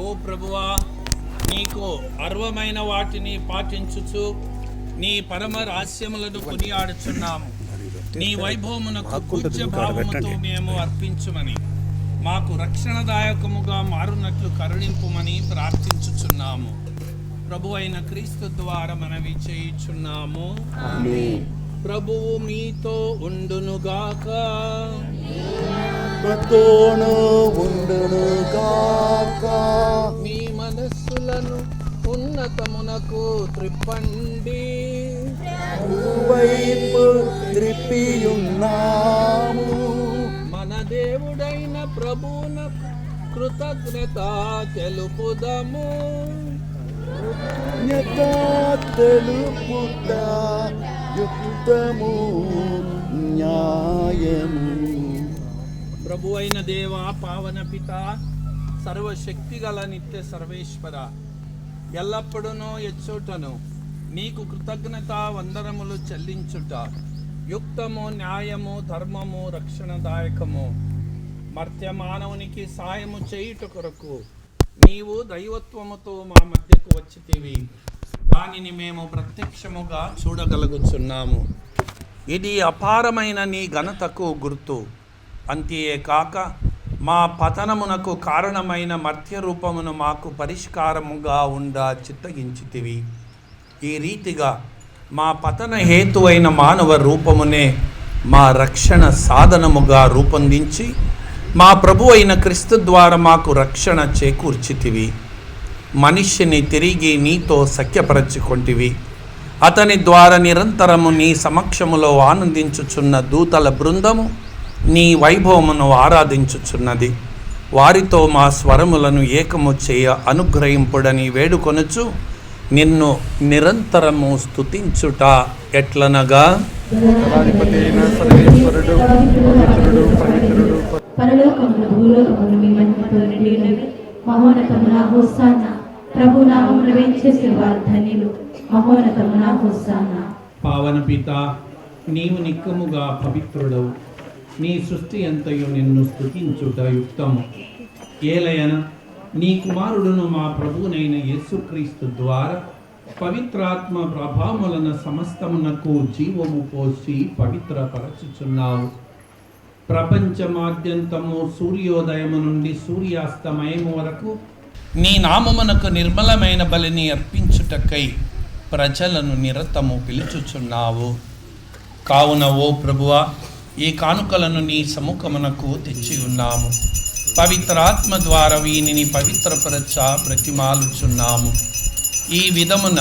ఓ ప్రభువా, నీకు అర్వమైన వాటిని పాటించుచు నీ పరమ రహస్యములను కొనియాడుచున్నాము. నీ వైభవమునకు పూజ్య భావముతో మేము అర్పించుమని, మాకు రక్షణదాయకముగా మారునట్లు కరుణింపుమని ప్రార్థించుచున్నాము. ప్రభు అయిన క్రీస్తు ద్వారా మనవి చేయుచున్నాము. ప్రభువు మీతో ఉండునుగాక. మీ మనస్సులను ఉన్నతమునకు త్రిప్పండి. మన దేవుడైన ప్రభువునకు కృతజ్ఞత తెలుపుదము. యుక్తము న్యాయము. ప్రభు అయిన దేవ, పావన పిత, సర్వశక్తి గల నిత్య సర్వేశ్వర, ఎల్లప్పుడూ ఎచ్చోటను నీకు కృతజ్ఞత వందనములు చెల్లించుట యుక్తము, న్యాయము, ధర్మము, రక్షణదాయకము. మర్త్య మానవునికి సాయము చేయుట కొరకు నీవు దైవత్వముతో మా మధ్యకు వచ్చితివి. దానిని మేము ప్రత్యక్షముగా చూడగలుగుచున్నాము. ఇది అపారమైన నీ ఘనతకు గుర్తు. అంతేకాక మా పతనమునకు కారణమైన మర్త్య రూపమును మాకు పరిష్కారముగా చిత్తగించితివి. ఈ రీతిగా మా పతన హేతువైన మానవ రూపమునే మా రక్షణ సాధనముగా రూపొందించి మా ప్రభు అయిన క్రీస్తు ద్వారా మాకు రక్షణ చేకూర్చితివి. మనిషిని తిరిగి నీతో సఖ్యపరచుకొంటివి. అతని ద్వారా నిరంతరము నీ సమక్షములో ఆనందించుచున్న దూతల బృందము నీ వైభవమును ఆరాధించుచున్నది. వారితో మా స్వరములను ఏకము చేయ అనుగ్రహింపుడని వేడుకొనుచు నిన్ను నిరంతరము స్తుతించుట ఎట్లనగా, పరలోకములు భూలోకములు మీ మహిమతో నిండినవి. మహోన్నతమున హోసానా. ప్రభు నామమున వేంచేసే వారు ధన్యులు. మహోన్నతమున హోసానా. పావన పిత, నీవు నిక్కముగా పవిత్రుడవు. నీ సృష్టి అంతయు నిన్ను స్తుతించుట యుక్తము. ఏలయన నీ కుమారుడును మా ప్రభువునైన యేసుక్రీస్తు ద్వారా పవిత్రాత్మ ప్రభావములన సమస్తమునకు జీవము పోసి పవిత్రపరచుచున్నావు. ప్రపంచమాద్యంతము సూర్యోదయము నుండి సూర్యాస్తమయము వరకు నీ నామమునకు నిర్మలమైన బలిని అర్పించుటకై ప్రజలను నిరతము పిలుచుచున్నావు. కావున ఓ ప్రభువా, ఈ కానుకలను నీ సముఖమునకు తెచ్చి ఉన్నాము. పవిత్రాత్మ ద్వారా వీనిని పవిత్రపరచ బ్రతిమాలుచున్నాము. ఈ విధమున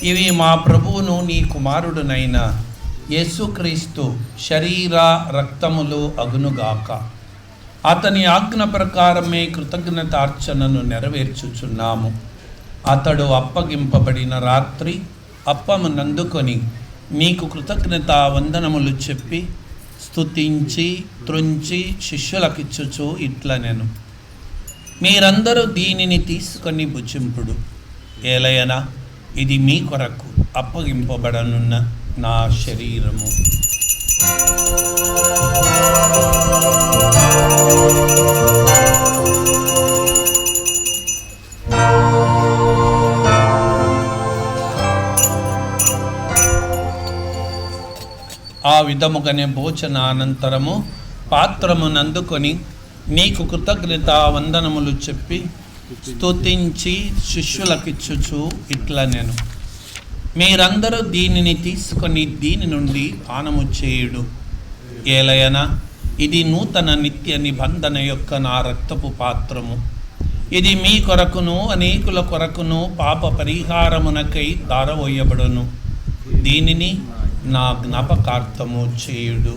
ఇవి మా ప్రభువును నీ కుమారుడునైన యేసుక్రీస్తు శరీర రక్తములు అగునుగాక. అతని ఆజ్ఞ ప్రకారమే కృతజ్ఞతార్చనను నెరవేర్చుచున్నాము. అతడు అప్పగింపబడిన రాత్రి అప్పమునందుకొని నీకు కృతజ్ఞత వందనములు చెప్పి స్తుతించి త్రుంచి శిష్యులకిచ్చుచు ఇట్లనెను, మీరందరూ దీనిని తీసుకొని భుజింపుడు. ఏలయనా, ఇది మీ కొరకు అప్పగింపబడనున్న నా శరీరము. ఆ విధముగానే భోజనానంతరము పాత్రమునందుకొని నీకు కృతజ్ఞత వందనములు చెప్పి స్తుతించి శిష్యులకిచ్చుచు ఇట్లనెను, మీరందరూ దీనిని తీసుకొని దీని నుండి పానము చేయుడు. ఏలయనా, ఇది నూతన నిత్య నిబంధన యొక్క నా రక్తపు పాత్రము. ఇది మీ కొరకును అనేకుల కొరకును పాప పరిహారమునకై దారవోయబడును. దీనిని నా జ్ఞాపకార్థము చేయుడు.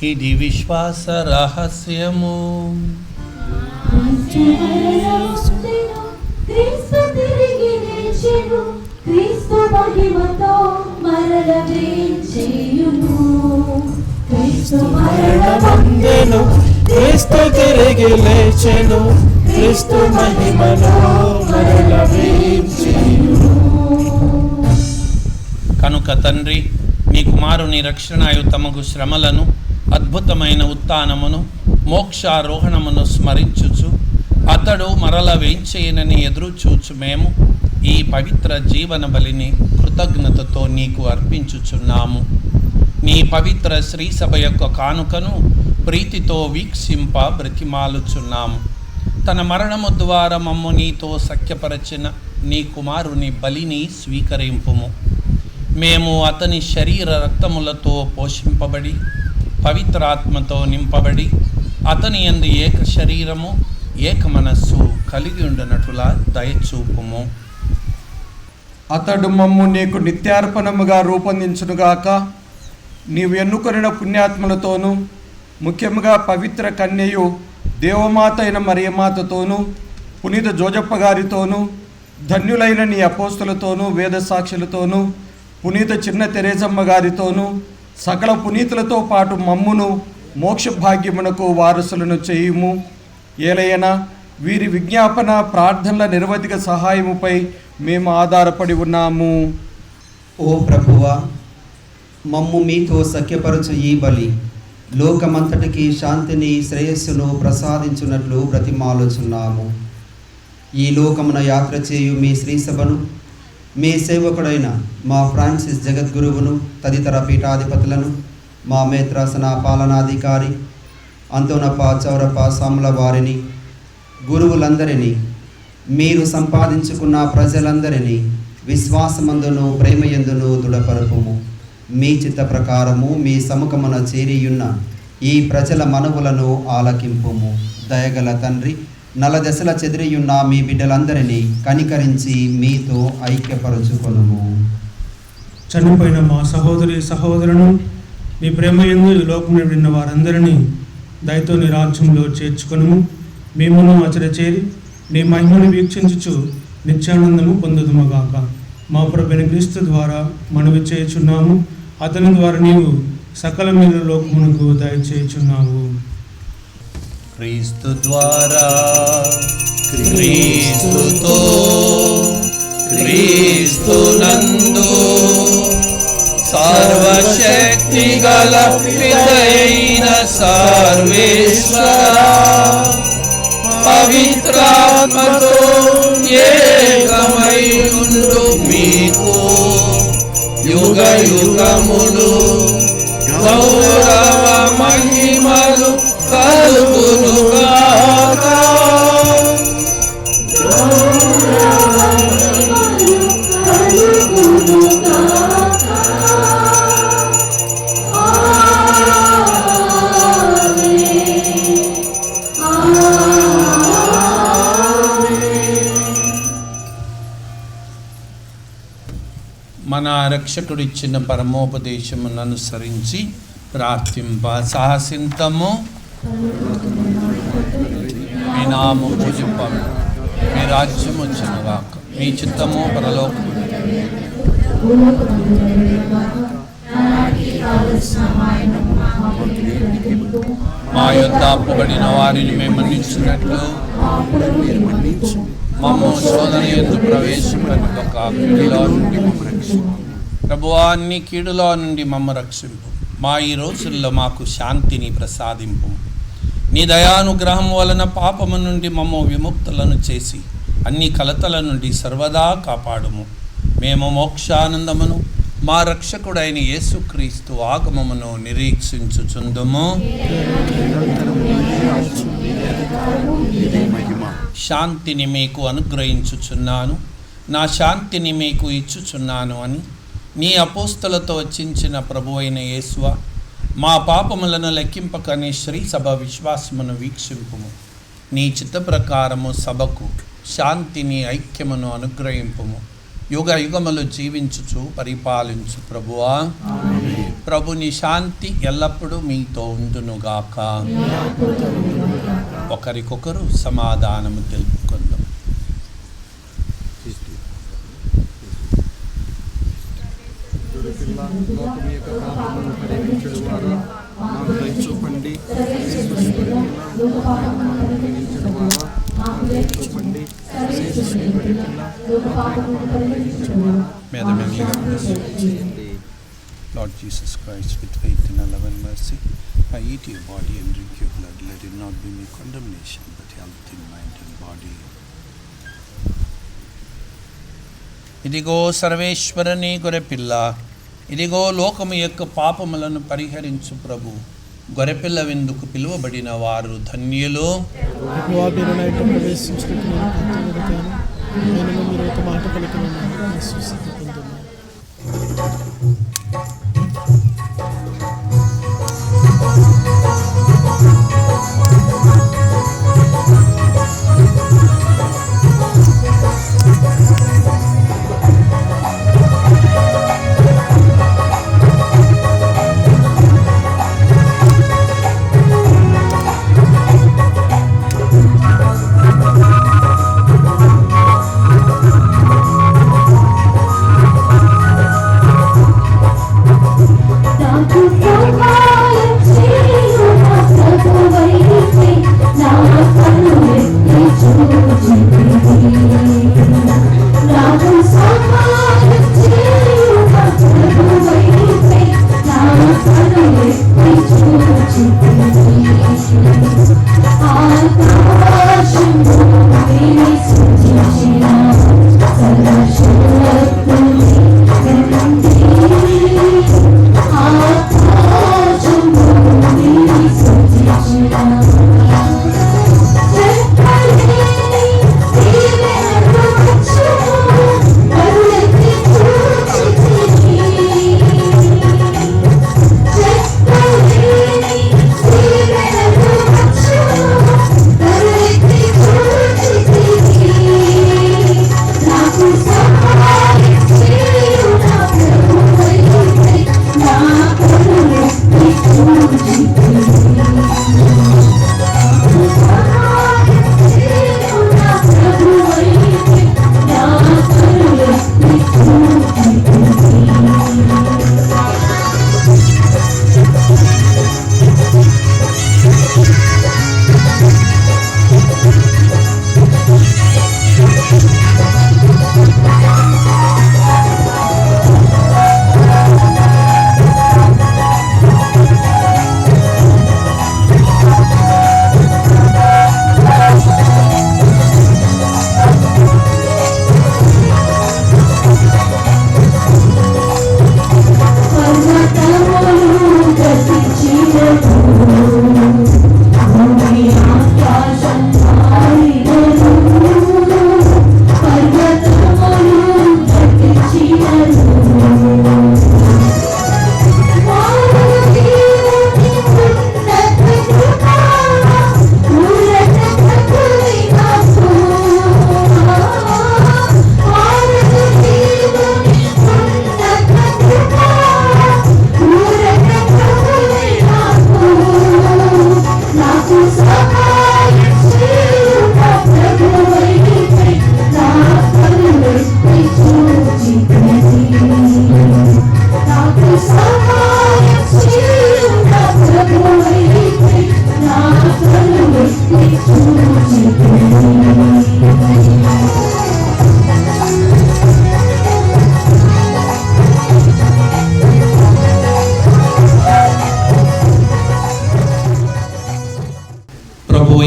ఇది విశ్వాస రహస్యము. క్రీస్తు తిరిగి లేచెను, క్రీస్తు మహిమతో మరల వేంచేయును. క్రీస్తు మరణమందెను, క్రీస్తు తిరిగి లేచెను, క్రీస్తు మహిమలో మరల వేంచేయును. కనుక తండ్రి, నీ కుమారుని రక్షణాయుతమగు శ్రమలను, అద్భుతమైన ఉత్థానమును, మోక్షారోహణమును స్మరించుచు అతడు మరల వేంచేయనని ఎదురు చూచు మేము ఈ పవిత్ర జీవన బలిని కృతజ్ఞతతో నీకు అర్పించుచున్నాము. నీ పవిత్ర శ్రీసభ యొక్క కానుకను ప్రీతితో వీక్షింప బ్రతిమాలుచున్నాము. తన మరణము ద్వారా మమ్ము నీతో సఖ్యపరచిన నీ కుమారుని బలిని స్వీకరింపుము. మేము అతని శరీర రక్తములతో పోషింపబడి పవిత్రాత్మతో నింపబడి అతని యందు ఏక శరీరము ఏక మనస్సు కలిగి ఉండనట్లుగా దయచూపుము. అతడు మమ్ము నీకు నిత్యార్పణముగా రూపొందించునుగాక. నీవు ఎన్నుకొనిన పుణ్యాత్మలతోనూ, ముఖ్యముగా పవిత్ర కన్యయు దేవమాత అయిన మరియమాతతోనూ, పునీత జోజప్ప గారితోనూ, ధన్యులైన నీ అపోస్తులతోనూ, వేద సాక్షులతోనూ, పునీత చిన్న తెరేజమ్మ గారితోనూ, సకల పునీతులతో పాటు మమ్మును మోక్ష భాగ్యమునకు వారసులను చేయుము. ఏలయనా, వీరి విజ్ఞాపన ప్రార్థనల నిరవధిక సహాయముపై మేము ఆధారపడి ఉన్నాము. ఓ ప్రభువా, మమ్ము మీతో సఖ్యపరచు ఈ బలి లోకమంతటికి శాంతిని శ్రేయస్సును ప్రసాదించున్నట్లు బ్రతిమాలుచున్నాము. ఈ లోకమున యాత్ర చేయు మీ శ్రీసభను, మీ సేవకుడైన మా ఫ్రాన్సిస్ జగద్గురువును, తదితర పీఠాధిపతులను, మా మేత్రాసన పాలనాధికారి అంతోనప్ప చౌరప్ప సాముల వారిని, గురువులందరినీ, మీరు సంపాదించుకున్న ప్రజలందరినీ విశ్వాసమందును ప్రేమయందును దృఢపరపుము. మీ చిత్త ప్రకారము మీ సముఖమున చేరియున్న ఈ ప్రజల మనవులను ఆలకింపుము. దయగల తండ్రి, నలదశల చెదిరియున్న మీ బిడ్డలందరినీ కనికరించి మీతో ఐక్యపరచుకొనుము. చనిపోయిన మా సహోదరి సహోదరులను నీ ప్రేమయందు ఈ లోకమున విన్న వారందరినీ దయతో నీ రాజ్యంలో చేర్చుకొనుము. మేమును అచట చేరి నీ మహిమను వీక్షించుచు నిత్యానందము పొందుదుముగాక. మా ప్రభువైన క్రీస్తు ద్వారా మనవి చేయుచున్నాము. అతని ద్వారా నీవు సకల మీద లోకమునకు దయచేయుచున్నావు. క్రీస్తు ద్వారా, క్రీస్తుతో, క్రీస్తునందు సర్వశక్తి గల పితైన సర్వేశ్వర పవిత్రాత్మతో ఏకమై ఉండు మీకు యుగ యుగములు గౌరవ మహిమలు కలుగునుగాక. మన రక్షకుడు ఇచ్చిన పరమోపదేశమును అనుసరించి ప్రార్థింప సాహసింతము. మీ నామము పూజింపము, మీ రాజ్యం వచ్చునుగాక, మీ చిత్తము పరలోకము. మా యొద్ద అప్పుబడిన వారిని మేము మన్నించినట్లు మమ్ము శోధన యందు ప్రవేశింపనివ్వక కీడులో నుండి మమ్ము రక్షింపు. ప్రభువా, అన్ని కీడులో నుండి మమ్ము రక్షింపు. మా ఈ రోజుల్లో మాకు శాంతిని ప్రసాదింపు. నీ దయానుగ్రహం వలన పాపము నుండి మమ్ము విముక్తులను చేసి అన్ని కలతల నుండి సర్వదా కాపాడుము. మేము మోక్షానందమును మా రక్షకుడైన యేసుక్రీస్తు ఆగమమును నిరీక్షించుచుందుము. శాంతిని మీకు అనుగ్రహించుచున్నాను, నా శాంతిని మీకు ఇచ్చుచున్నాను అని నీ అపోస్తలతో వచ్చించిన ప్రభువైన యేసువా, మా పాపములను లెక్కింపక నీ శ్రీ సభ విశ్వాసమును వీక్షింపుము. నీ చిత్త ప్రకారము సభకు శాంతిని ఐక్యమును అనుగ్రహింపుము. యుగ యుగములు జీవించుచు పరిపాలించు ప్రభువా. ప్రభుని శాంతి ఎల్లప్పుడూ మీతో ఉండునుగాక. ఒకరికొకరు సమాధానము తెలుపుకుందాం. May the many bless you. Lord Jesus Christ, with faith and love and mercy, I eat your body and drink your blood. Let it not be me condemnation, but health in mind and body. ఇదిగో సర్వేశ్వరని గొర్రెపిల్ల, ఇదిగో లోకము యొక్క పాపములను పరిహరించు ప్రభు. గొర్రెపిల్ల విందుకు పిలువబడిన వారు ధన్యులు.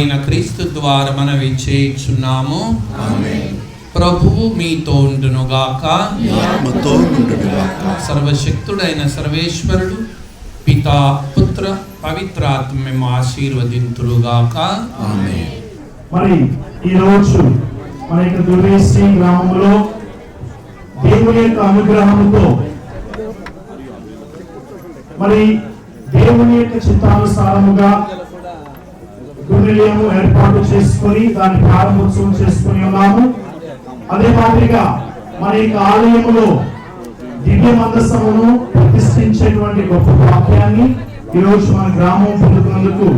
అయిన క్రీస్తు ద్వారా మనవి చేయుచున్నాము. ప్రభువు మీతో ఉండునుగాక. సర్వశక్తుడైన సర్వేశ్వరుడు పితా పుత్ర పవిత్రాత్మ ఆశీర్వదింతురుగాక. మరి ఈ రోజు మన యొక్క దుర్వేసి గ్రామంలో దేవుని యొక్క అనుగ్రహంతో మరి దేవుని యొక్క చిత్తానుసారముగా గురునిలయము ఏర్పాటు చేసుకొని దాన్ని ప్రారంభోత్సవం చేసుకొని ఉన్నాము. అదే మాదిరిగా మన యొక్క ఆలయములో దివ్య మందసమును ప్రతిష్ఠించేటువంటి గొప్ప వాక్యాన్ని ఈరోజు మన గ్రామం పొందుతున్నందుకు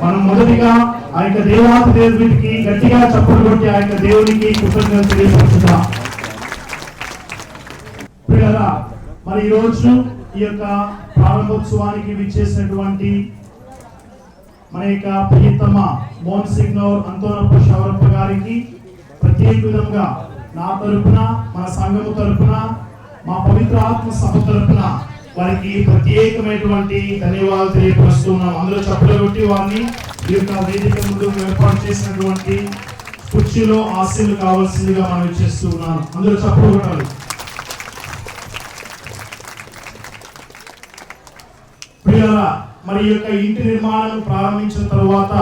మనం మొదటిగా ఆ యొక్క దేవాతి దేవుడికి గట్టిగా చప్పట్లు కొట్టి ఆ యొక్క దేవునికి కృతజ్ఞతలు తెలియపరుచుదాం. ప్రియులారా, మరి ఈరోజు ఈ యొక్క ప్రారంభోత్సవానికి విచ్చేసినటువంటి మన యొక్క ప్రియతమ మోన్సిగ్నోర్ అంతోనప్ప శౌరప్ప గారికి ప్రత్యేక విధంగా నా తరపున, మన సంఘము తరపున, మా పవిత్ర ఆత్మ సభ తరపున వారికి ప్రత్యేకమైనటువంటి ధన్యవాదాలు తెలియపరుస్తున్నాం. అందరూ చప్పట్లు కొట్టి వారిని ఈ యొక్క వేదిక ముందు ఏర్పాటు చేసినటువంటి కుర్చీలో ఆశీర్లు కావాల్సిందిగా మనం చేస్తున్నాను. అందరూ చప్పట్లు కొట్టాలి. ప్రియులారా, మరి ఈ యొక్క ఇంటి నిర్మాణం ప్రారంభించిన తర్వాత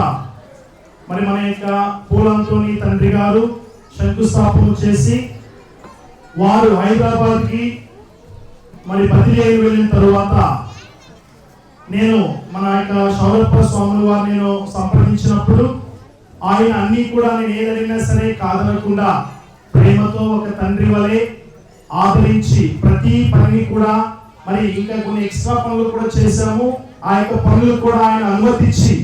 మరి మన యొక్క పూలంతోని తండ్రి గారు శంకుస్థాపన చేసి వారు హైదరాబాద్కి మరి బదిలీ అయి వెళ్ళిన తరువాత నేను మన యొక్క శౌరప్ప స్వాముల వారు నేను సంప్రదించినప్పుడు ఆయన అన్ని కూడా నేను ఏదైనా సరే కాదనకుండా ప్రేమతో ఒక తండ్రి వలె ఆదరించి ప్రతి పనిని కూడా మరి ఇంకా కొన్ని ఎక్స్ట్రా పనులు కూడా చేశాము. ఆ యొక్క పనులు కూడా ఆయన అనుమతించి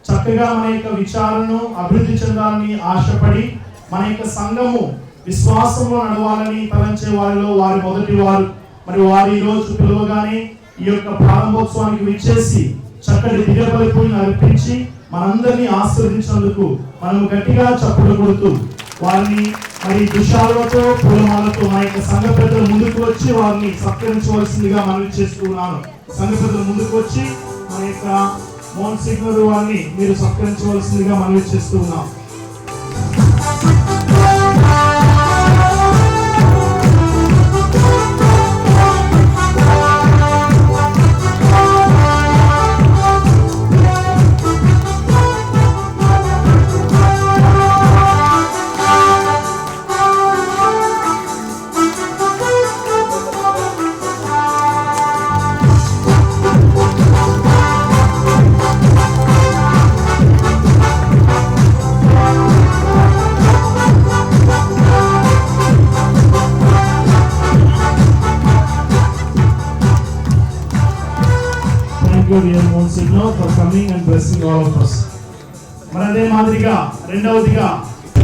చక్కగా మన యొక్క విచారణను అభివృద్ధి చెందాలని ఆశపడి మన యొక్క సంఘము విశ్వాసంలో నడవాలని తలంచే వారిలో వారి మొదటి వారు. మరి వారు ఈ రోజు పిలువగానే ఈ యొక్క ప్రారంభోత్సవానికి విచ్చేసి చక్కటి దిగబలి పూజను అర్పించి మనందరినీ ఆశీర్వదించినందుకు మనము గట్టిగా చప్పట్లు కొడుతూ వారిని మరి దుశాలతో పూలమాలతో మా యొక్క సంఘ పెద్దలు ముందుకు వచ్చి వారిని సత్కరించవలసిందిగా మనవి చేస్తున్నాను. సంఘ పెద్దలు ముందుకు వచ్చి మన యొక్క మోహన్ సింగ్ వారిని మీరు సత్కరించవలసిందిగా మనవి చేస్తున్నాం. For coming and blessing all of us. మరి అదే మాదిరిగా రెండవదిగా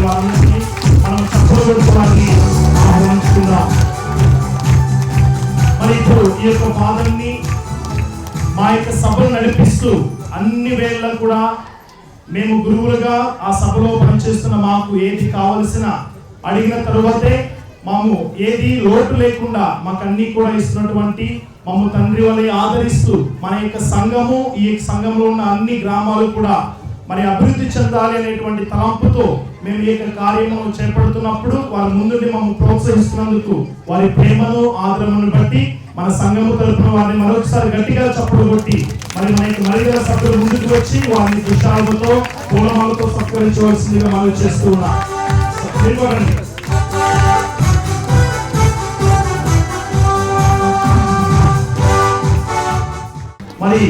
వారందరినీ మనం చప్పట్లు కొట్టుకోవడానికి ఆహ్వానిస్తున్నాం. మరి ఇప్పుడు ఈ యొక్క ఫాదర్ని మా యొక్క సభను నడిపిస్తూ అన్ని వేళ కూడా మేము గురువులుగా ఆ సభలో పనిచేస్తున్న మాకు ఏది కావలసిన అడిగిన తరువాతే మాము ఏది లోటు లేకుండా మాకు అన్ని కూడా ఇస్తున్నటువంటి మమ్మ తండ్రి వలె ఆదరిస్తూ మన యొక్క సంఘము ఈ సంఘంలో ఉన్న అన్ని గ్రామాలు కూడా మరి అభివృద్ధి చెందాలి అనేటువంటి తలంపుతో మేము ఈ యొక్క కార్యమును చేపడుతున్నప్పుడు వారి ముందుండి మమ్మల్ని ప్రోత్సహిస్తున్నందుకు వారి ప్రేమను ఆదరణను బట్టి మన సంఘము తరపున వారిని మరొకసారి గట్టిగా చప్పుడు కొట్టి మరి మన యొక్క మరిగల సభ్యులు ముందుకు వచ్చి వారిని దుశాలతో పూలమాలతో సత్కరించవలసిందిగా మనం చేస్తూ ఉన్నాం. మరి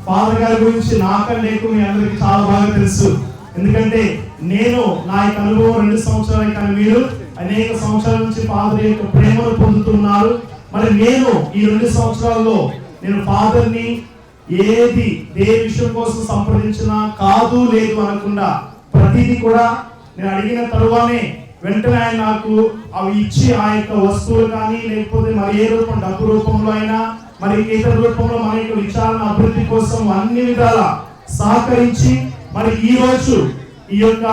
ఫాదర్ గారి గురించి నాకంటే ఎక్కువ మీ అందరికి చాలా బాగా తెలుసు. ఎందుకంటే నేను నా యొక్క అనుభవం 2 సంవత్సరాలు, కానీ మీరు అనేక సంవత్సరాల నుంచి ఫాదర్ యొక్క ప్రేమను పొందుతున్నారు. మరి నేను ఈ 2 సంవత్సరాల్లో నేను ఫాదర్ని ఏది ఏ విషయం కోసం సంప్రదించినా కాదు లేదు అనకుండా ప్రతిదీ కూడా నేను అడిగిన తరువానే వెంటనే ఆయన నాకు అవి ఇచ్చి ఆ యొక్క వస్తువులు కానీ లేకపోతే మరి ఏ రూపం డబ్బు రూపంలో అయినా మరి ఇతర రూపంలో మన యొక్క విచారణ అభివృద్ధి కోసం అన్ని విధాల సహకరించి మరి ఈ రోజు ఈ యొక్క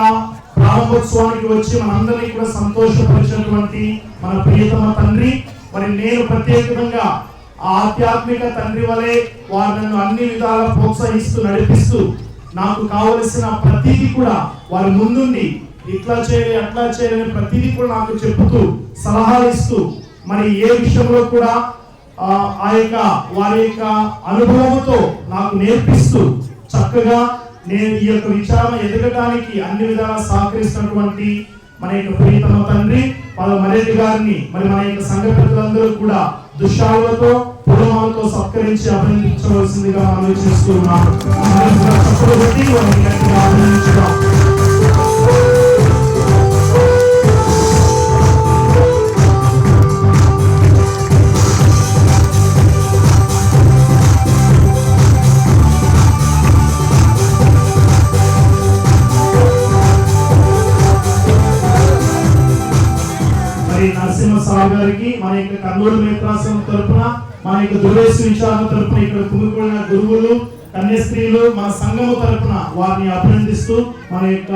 ప్రారంభోత్సవానికి వచ్చి మనందరినీ కూడా సంతోషపరిచినటువంటి మన ప్రియతమ తండ్రి, మరి నేను ప్రత్యేకంగా ఆధ్యాత్మిక తండ్రి వలె వారు నన్ను అన్ని విధాలా ప్రోత్సహిస్తూ నడిపిస్తూ నాకు కావలసిన ప్రతిదీ కూడా వారి ముందుండి ఇట్లా చేయాలి అట్లా చేయాలని ప్రతిదీ కూడా నాకు చెబుతూ సలహాలు ఇస్తూ మరి ఏ విషయంలో కూడా ఆ యొక్క వారి యొక్క అనుభవంతో నాకు నేర్పిస్తూ చక్కగా నేను ఈ యొక్క విచారణ ఎదగడానికి అన్ని విధాలా సహకరిస్తున్నటువంటి మన యొక్క ప్రియతమ తండ్రి మరేటి గారిని మరి మన యొక్క సంఘ పెద్దలందరూ కూడా దుశ్శాలతో పురమాలతో సత్కరించి అభినందించవలసిందిగా మనం చేస్తున్నాము. నరసింహసాగర్ గారికి మన యొక్క కర్నూలు మేత్రాశ్రమం తరపున మన యొక్క దుర్వేశ విచారణ తరపున ఇక్కడ కుమికూడిన గురువులు కన్యాస్త్రీలు మన సంఘము తరపున వారిని అభినందిస్తూ మన యొక్క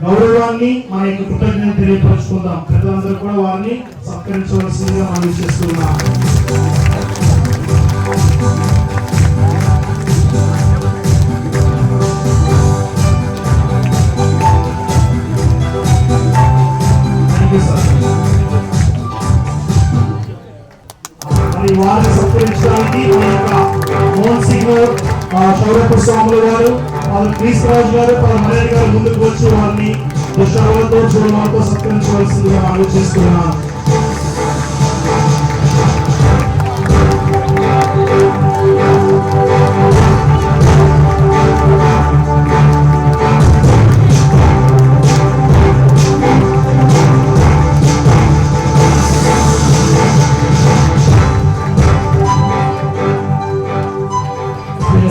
గౌరవాన్ని మన యొక్క కృతజ్ఞత తెలియపరుచుకుందాం. ప్రజలందరూ కూడా వారిని సత్కరించవలసిందిగా మనం చేస్తున్నాం. వారిని సత్కరించడానికి మోహన్ సింగ్ చౌరప్ప స్వాములు గారు క్రీస్తురాజు గారు మరేడి గారు ముందుకు వచ్చి వారిని దుశ్శాలతో చూడమాలతో సత్కరించవలసిందిగా మనం చేస్తున్నాం.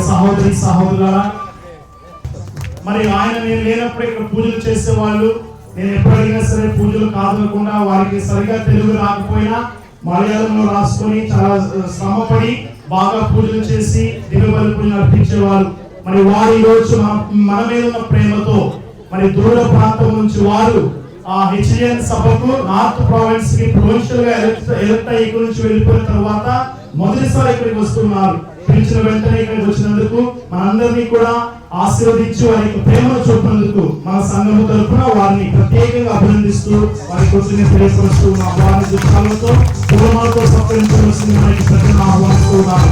సహోదరి సహోదరులారా, మరి ఆయన నేను లేనప్పుడు ఇక్కడ పూజలు చేసేవాళ్ళు. నేను ఎప్పుడు అడిగినా సరే పూజలు కాదనకుండా వారికి సరిగా తెలుగు రాకపోయినా మలయాళంలో రాసుకొని చాలా శ్రమపడి బాగా పూజలు చేసి దిగుబడి పూజలు అర్పించేవారు. మరి వారు ఈ రోజు మన మీద ఉన్న ప్రేమతో మరి దూర ప్రాంతం నుంచి వారు ఆ హెచ్డిఎన్ సభకు నార్త్ ప్రావిన్స్ కి ప్రొవిన్షియల్ గా ఎలక్ట్ అయ్యి ఇక్కడ నుంచి వెళ్ళిపోయిన తర్వాత మొదటిసారి ఇక్కడికి వస్తున్నారు. పిలిచిన వెంటనే ఇక్కడికి వచ్చినందుకు మనందరినీ కూడా ఆశీర్వదించి వారి ప్రేమను చూపినందుకు మన సంఘము తరఫున వారిని ప్రత్యేకంగా అభినందిస్తూ వారికి వచ్చిన తెలియపరుస్తూ వారిని దుఃఖాలతో కుటుంబాలతో సత్కరించవలసింది మనకి ప్రజలను ఆహ్వానిస్తున్నాను.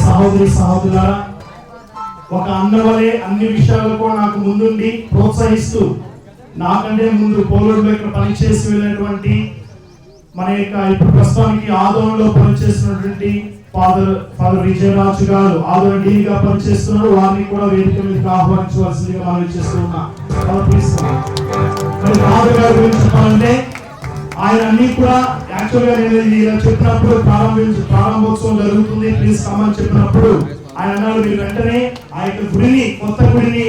సహోదరి సహోదరులారా, ఒక అన్నవలే అన్ని విషయాలు కూడా నాకు ముందుండి ప్రోత్సహిస్తూ నాకంటే ముందు పోలూరులో ఇక్కడ పనిచేసి వెళ్ళినటువంటి మన యొక్క ఇప్పుడు ప్రస్తుతానికి ఆదోళనలో పనిచేస్తున్నటువంటి ఫాదర్ విజయరాజు గారు ఆదోళన డీన్ గా పనిచేస్తున్నారు. వారిని కూడా వేదిక మీదకి ఆహ్వానించవలసిందిగా మనం చేస్తున్నా. ఫాదర్ గారి గురించి చెప్పాలంటే ఆయన అన్ని కూడా యాక్చువల్గా నేను ఇలా చెప్పినప్పుడు ప్రారంభోత్సవం జరుగుతుంది ప్లీజ్ కమని చెప్పినప్పుడు ఆయన అన్నారు మీరు వెంటనే ఆ యొక్క గుడిని కొత్త గుడిని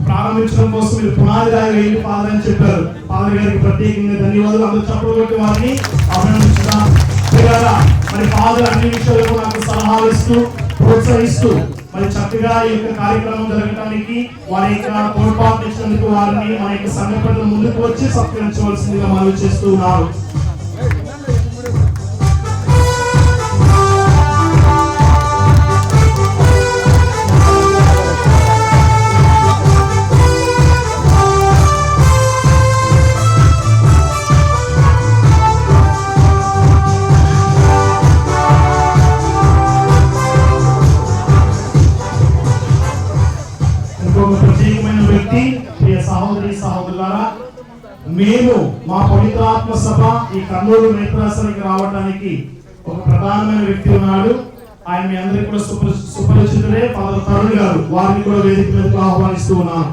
ప్రారంభించడం కోసం మీరు పునాది రాయి వేయండి ఫాదర్ అని చెప్పారు. ఫాదర్ గారికి ప్రత్యేకంగా ధన్యవాదాలు. అందరూ చప్పట్లు వారిని అభినందించుదాం. మరి ఫాదర్ అన్ని విషయాలకు నాకు సలహాలు ఇస్తూ ప్రోత్సహిస్తూ మరి చక్కగా ఈ యొక్క కార్యక్రమం జరగడానికి వారి యొక్క తోడ్పాటు ఇచ్చినందుకు వారిని మన యొక్క సంఘ ప్రజలు ముందుకు వచ్చి సత్కరించవలసిందిగా మనం చేస్తూ ఉన్నారు. ప్రత్యేకమైన వ్యక్తి ప్రియ సహోదరి సహోదరులారా, మేము మా పవిత్రాత్మ సభ ఈ కర్నూలు మేత్రాసనికి రావడానికి ఒక ప్రధానమైన వ్యక్తి ఉన్నాడు. ఆయన మీ అందరికీ కూడా సుపరిచితుడే ఫాదర్ తరుణ్ గారు. వారిని కూడా వేదిక మీదకు ఆహ్వానిస్తూ ఉన్నాను.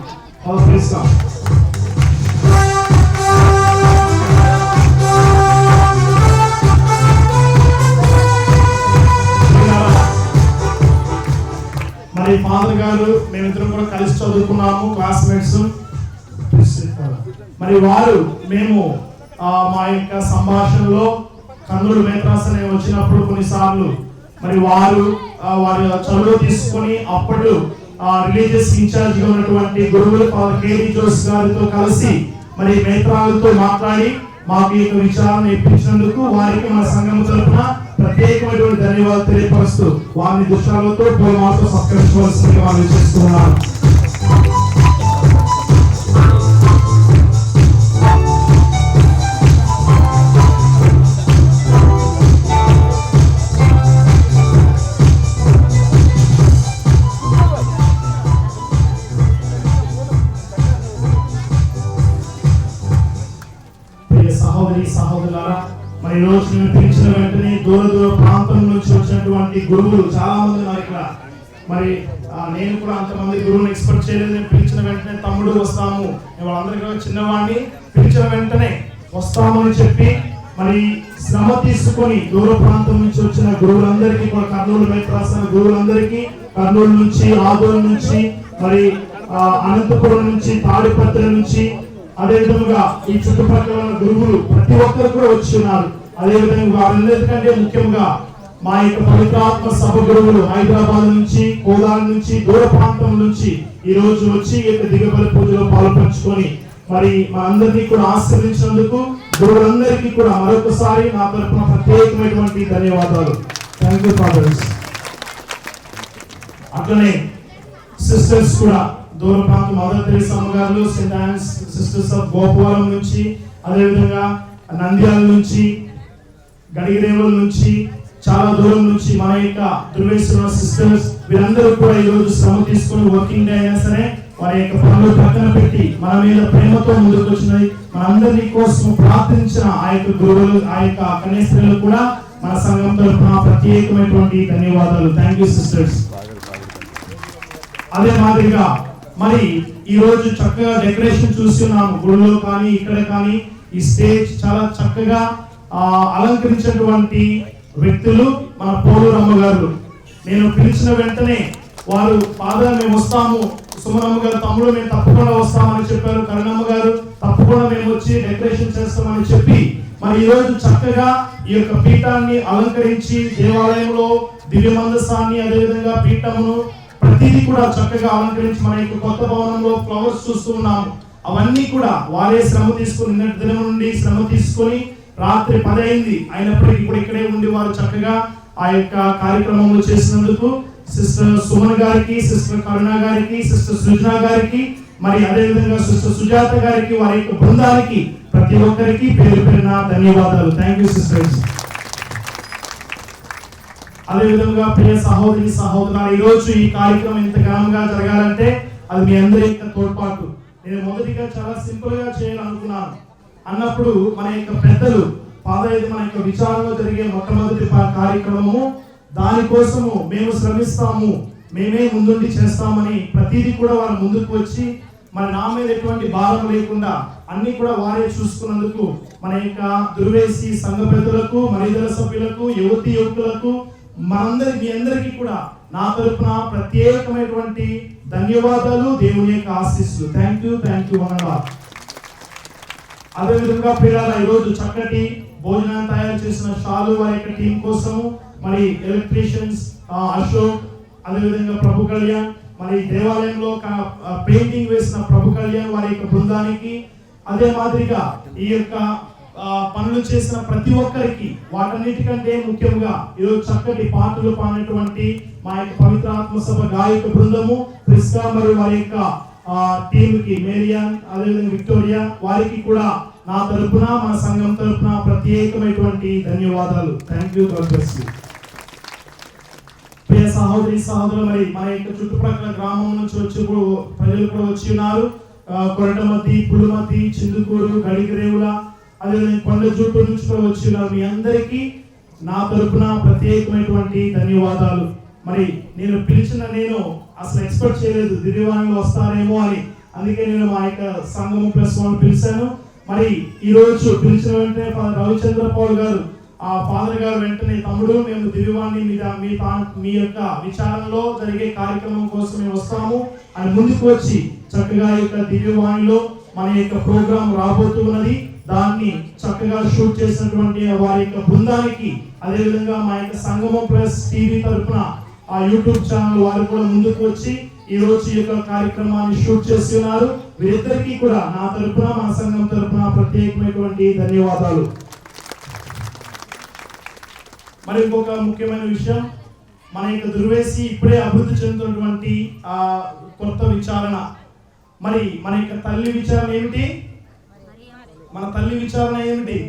మరి ఫాదర్ గారు మేమిద్దరం కూడా కలిసి చదువుకున్నాము, క్లాస్మేట్స్. మరి వారు మేము మా యొక్క సంభాషణలో కర్నూలు మేత్రాసనే వచ్చినప్పుడు కొన్నిసార్లు మరి వారు వారి చదువు తీసుకొని అప్పుడు రిలీజియస్ ఇన్ఛార్జ్ గా ఉన్నటువంటి గురువులు ఫాదర్ కేడి జోస్ గారితో కలిసి మరి మేత్రాలతో మాట్లాడి మాకు ఈ విచారణ ఇప్పించినందుకు వారికి మన సంఘం తరఫున ప్రత్యేకమైనటువంటి ధన్యవాదాలు తెలియపరుస్తూ వారిని దృశ్యాలతో పూలమాలతో సత్కరించవలసిందిగా వాళ్ళు చేస్తున్నారు. సహోదరులారా, మరి ఈ రోజు నేను పిలిచిన వెంటనే దూర ప్రాంతం నుంచి వచ్చినటువంటి గురువులు చాలా మంది ఉన్నారు ఇక్కడ. మరి నేను కూడా అంతమంది గురువుని ఎక్స్పెక్ట్ చేయలేదు. నేను పిలిచిన వెంటనే తమ్ముడు వస్తాము, వాళ్ళందరికీ చిన్నవాడిని పిలిచిన వెంటనే వస్తామని చెప్పి మరి శ్రమ తీసుకొని దూర ప్రాంతం నుంచి వచ్చిన గురువులందరికీ కూడా కర్నూలు రాసిన గురువులందరికీ, కర్నూలు నుంచి, ఆదోళ నుంచి, మరి అనంతపురం నుంచి, తాడిపత్రి నుంచి, అదే విధంగా ఈ చుట్టుపక్కల గురువులు ప్రతి ఒక్కరు కూడా వచ్చి ఉన్నారు. అదే విధంగా వారందరికంటే ముఖ్యంగా మా యొక్క పవిత్రాత్మ సభ గురువులు హైదరాబాద్ నుంచి, కోదాల నుంచి, దూర ప్రాంతం నుంచి ఈ రోజు వచ్చి ఈ యొక్క దిగబలి పూజలో పాల్పంచుకొని మరి మా అందరినీ కూడా ఆశీర్వదించినందుకు గురువులందరికీ కూడా మరొకసారి నా తరఫున ప్రత్యేకమైనటువంటి ధన్యవాదాలు. Thank you fathers. అట్లనే సిస్టర్స్ కూడా దూర ప్రాంతం మదర్ తెరీసా అమ్మగారు, Saint Anne's sisters of Gopavaram నుంచి, అదేవిధంగా నంద్యాల నుంచి, గడిగిరేవుల నుంచి, చాలా దూరం నుంచి మన యొక్క దుర్వేశ్వర సిస్టర్స్ వీరందరూ కూడా ఈ రోజు శ్రమ తీసుకొని వర్కింగ్ డే అయినా సరే వారి యొక్క పనులు పక్కన పెట్టి మన మీద ప్రేమతో ముందుకు వచ్చినాయి. మనందరి కోసం ప్రార్థించిన ఆ యొక్క గురువులు, ఆ యొక్క కన్యాస్త్రీలు కూడా మన సంఘం తరఫున ప్రత్యేకమైనటువంటి ధన్యవాదాలు. Thank you sisters. అదే మాదిరిగా మరి ఈ రోజు చక్కగా డెకరేషన్ చూస్తున్నాము. గుడిలో కానీ ఇక్కడ కానీ ఈ స్టేజ్ చాలా చక్కగా అలంకరించినటువంటి వ్యక్తులు మన పోలూరమ్మ గారు. నేను పిలిచిన వెంటనే వారు ఫాదర్ మేము వస్తాము, సుమనమ్మ గారు తమ్ముడు మేము తప్పకుండా వస్తామని చెప్పారు. కరుణమ్మ గారు తప్పకుండా మేము వచ్చి డెకరేషన్ చేస్తామని చెప్పి మరి ఈ రోజు చక్కగా ఈ యొక్క పీఠాన్ని అలంకరించి దేవాలయంలో దివ్య మందసాన్ని, అదేవిధంగా పీఠమును ప్రతిదీ కూడా చక్కగా అలంకరించి మన యొక్క కొత్త భవనంలో ఫ్లవర్స్ చూస్తూ ఉన్నాము. అవన్నీ కూడా వారే శ్రమ తీసుకుని నిన్నటి దినం నుండి శ్రమ తీసుకొని రాత్రి 10 అయింది అయినప్పటికీ ఇప్పుడు ఇక్కడే ఉండి వారు చక్కగా ఆ యొక్క కార్యక్రమంలో చేసినందుకు సిస్టర్ సుమన్ గారికి, సిస్టర్ కరుణ గారికి, సిస్టర్ సృజన గారికి, మరి అదే విధంగా సిస్టర్ సుజాత గారికి, వారి యొక్క బృందానికి ప్రతి ఒక్కరికి పేరు పేరున ధన్యవాదాలు. Thank you sisters. అదే విధంగా ప్రియ సహోదరి సహోదరులు, ఈ రోజు ఈ కార్యక్రమం ఇంత ఘనంగా జరగాలంటే అది మీ అందరి యొక్క తోడ్పాటు. నేను మొదటిగా చాలా సింపుల్ గా చేయాలనుకున్నాను. అన్నప్పుడు మన యొక్క పెద్దలు ఫాదర్ ఇది మన యొక్క విచారణలో జరిగే మొట్టమొదటి కార్యక్రమము, దానికోసము మేము శ్రమిస్తాము, మేమే ముందుండి చేస్తామని ప్రతిదీ కూడా వారు ముందుకు వచ్చి మరి నా మీద ఎటువంటి భారం లేకుండా అన్ని కూడా వారే చూసుకున్నందుకు మన యొక్క దుర్వేసి సంఘ పెద్దలకు, మరిదల సభ్యులకు, యువతి యువకులకు, మనందరి మీ అందరికీ కూడా నా తరపున ప్రత్యేకమైనటువంటి ధన్యవాదాలు, దేవుని యొక్క ఆశీస్సులు. థ్యాంక్ యూ వనరా. అదే విధంగా ప్రియులారా, ఈరోజు చక్కటి భోజనాన్ని తయారు చేసిన షాలు వారి యొక్క టీం కోసము, మరి ఎలక్ట్రీషియన్స్ అశోక్, అదేవిధంగా ప్రభు కళ్యాణ్, మరి దేవాలయంలో పెయింటింగ్ వేసిన ప్రభు కళ్యాణ్ వారి యొక్క బృందానికి, అదే మాదిరిగా ఈ యొక్క పనులు చేసిన ప్రతి ఒక్కరికి, వాటన్నిటికంటే ముఖ్యంగా ఈరోజు చక్కటి పాటలు పాడినటువంటి మా యొక్క పవిత్ర ఆత్మసభ గాయక బృందము, ప్రిస్కా మరియు వారి యొక్క టీమ్ కి, మేరియాన్, అదేవిధంగా విక్టోరియా, వారికి కూడా నా తరపున మన సంఘం తరపున ప్రత్యేకమైనటువంటి ధన్యవాదాలు. Thank you. ప్రియ సహోదరి సహోదరులు, మరి మన యొక్క చుట్టుప్రక్కల గ్రామం నుంచి వచ్చి ప్రజలు కూడా వచ్చి ఉన్నారు. కొరటమద్ది, పులుమద్ది, చిందుకూరు, గడిగిరేవుల, అదేవిధంగా కొండజూటు నుంచి కూడా వచ్చి ఉన్నారు. మీ అందరికీ నా తరపున ప్రత్యేకమైనటువంటి ధన్యవాదాలు. మరి నేను నేను అసలు ఎక్స్పెక్ట్ చేయలేదు దివ్యవాణిలో వస్తారేమో అని, అందుకే నేను మా యొక్క సంఘము +1 పిలిచాను. మరి ఈ రోజు పిలిచిన వెంటనే ఫాదర్ రవిచంద్ర పౌల్ గారు, ఆ ఫాదర్ గారు వెంటనే తమ్ముడు మేము దివ్యవాణి మీద మీ యొక్క విచారణలో జరిగే కార్యక్రమం కోసం మేము వస్తాము అని ముందుకు వచ్చి చక్కగా ఈ యొక్క దివ్యవాణిలో మన యొక్క ప్రోగ్రాం రాబోతున్నది, దాన్ని చక్కగా షూట్ చేసినటువంటి వారి యొక్క బృందానికి, అదేవిధంగా మా యొక్క సంగమం +TV తరఫున ఆ యూట్యూబ్ ఛానల్ వారు కూడా ముందుకు వచ్చి ఈ రోజు ఈ యొక్క కార్యక్రమాన్ని షూట్ చేసి ఉన్నారు. వీరిద్దరికీ కూడా నా తరపున మా సంఘం తరపున ప్రత్యేకమైనటువంటి ధన్యవాదాలు. మరి ఇంకొక ముఖ్యమైన విషయం, మన యొక్క దుర్వేసి ఇప్పుడే అభివృద్ధి చెందుతున్నటువంటి కొత్త విచారణ. మరి మన యొక్క తల్లి విచారణ ఏమిటి? మన తల్లి విచారణ ఏమిటి?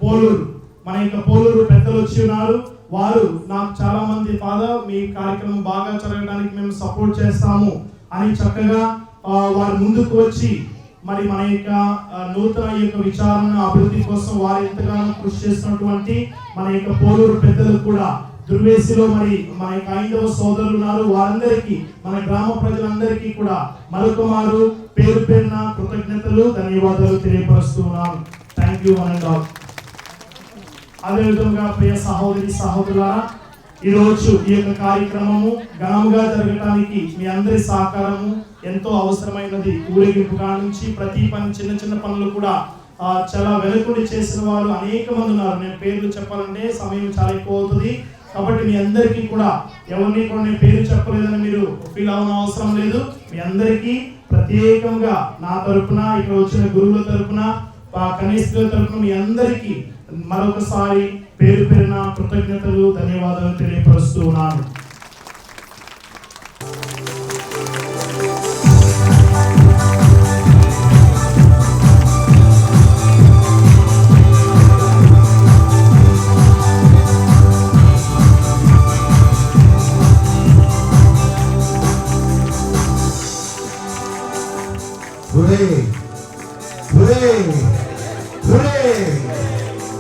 పోలూరు. మన యొక్క పోలూరు పెద్దలు వచ్చి ఉన్నారు. వారు నాకు చాలా మంది ఫాదర్ మీ కార్యక్రమం బాగా జరగడానికి మేము సపోర్ట్ చేస్తాము అని చక్కగా వారు ముందుకు వచ్చి మరి మన యొక్క నూతన యొక్క విచారణ అభివృద్ధి కోసం వారు ఎంతగానో కృషి చేస్తున్నటువంటి మన యొక్క పోలూరు పెద్దలు కూడా దుర్వేసిలో మరి మన యొక్క 5వ సోదరులు ఉన్నారు. వారందరికీ మన గ్రామ ప్రజలందరికీ కూడా మరొకమారు పేరు పేరున కృతజ్ఞతలు ధన్యవాదాలు తెలియపరుస్తున్నాను. Thank you one and all. అదేవిధంగా ప్రియ సహోదరి సహోదరులారా, ఈరోజు ఈ యొక్క కార్యక్రమము ఘనముగా జరగడానికి మీ అందరి సహకారము ఎంతో అవసరమైనది. ఊరేగింపు నుంచి ప్రతి పని చిన్న చిన్న పనులు కూడా చాలా వెనుకుండి చేసిన వారు అనేక మంది ఉన్నారు. నేను పేర్లు చెప్పాలంటే సమయం చాలా ఎక్కువ అవుతుంది. కాబట్టి మీ అందరికీ కూడా ఎవరిని కూడా నేను పేరు చెప్పలేదని మీరు ఫీల్ అవ్వడం అవసరం లేదు. మీ అందరికీ ప్రత్యేకంగా నా తరపున, ఇక్కడ వచ్చిన గురువుల తరపున, కనిష్ఠుల తరపున మీ అందరికీ మరొకసారి పేరు పేరున కృతజ్ఞతలు ధన్యవాదాలు తెలియపరుస్తూ ఉన్నాను. Hooray! Hooray! Hooray!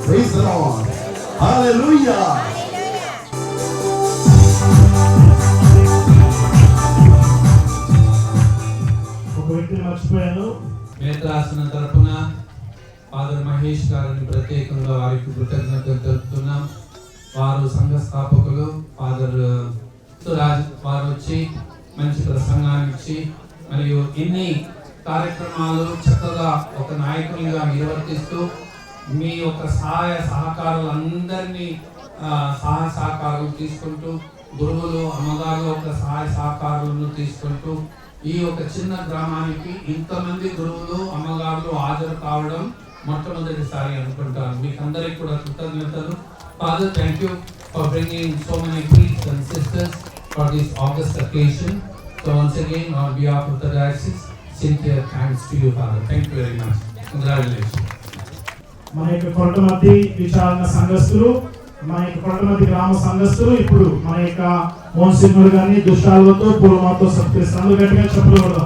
Praise the Lord! Hallelujah! ఒక వ్యక్తిని మర్చిపోయాను. మేత్రాసన తరపున ఫాదర్ మహేష్ గారిని ప్రత్యేకంగా వారికి కృతజ్ఞతలు తెలుపుతున్నాం. వారు సంఘ స్థాపకులు. ఫాదర్ సురాజ్ వారు వచ్చి మంచి ప్రసంగాన్ని ఇచ్చి మరియు ఇన్ని కార్యక్రమాలు చక్కగా ఒక నాయకునిగా నిర్వర్తిస్తూ మీ యొక్క సహాయ సహకారాలు అందరినీ సహకారాలు తీసుకుంటూ, గురువులు అమ్మగారు యొక్క సహాయ సహకారాలను తీసుకుంటూ ఈ యొక్క చిన్న గ్రామానికి ఇంతమంది గురువులు అమ్మగారులు హాజరు కావడం మొట్టమొదటిసారి అనుకుంటాను. మీకు అందరికీ కూడా కృతజ్ఞతలు. Father, thank you for bringing so many priests and sisters for this August occasion. So once again, on behalf of the diocese, sincere thanks to you, Father. Thank you very much. Congratulations. మన యొక్క కొరటమద్ది విచారణ సంఘస్థులు, మన యొక్క కొరటమద్ది గ్రామ సంఘస్థులు ఇప్పుడు మన యొక్క మోన్సిగ్నర్ గారిని దుష్టాలతో పూలమాతో సత్కరిస్తున్నారు. గట్టిగా చెప్పులు కూడా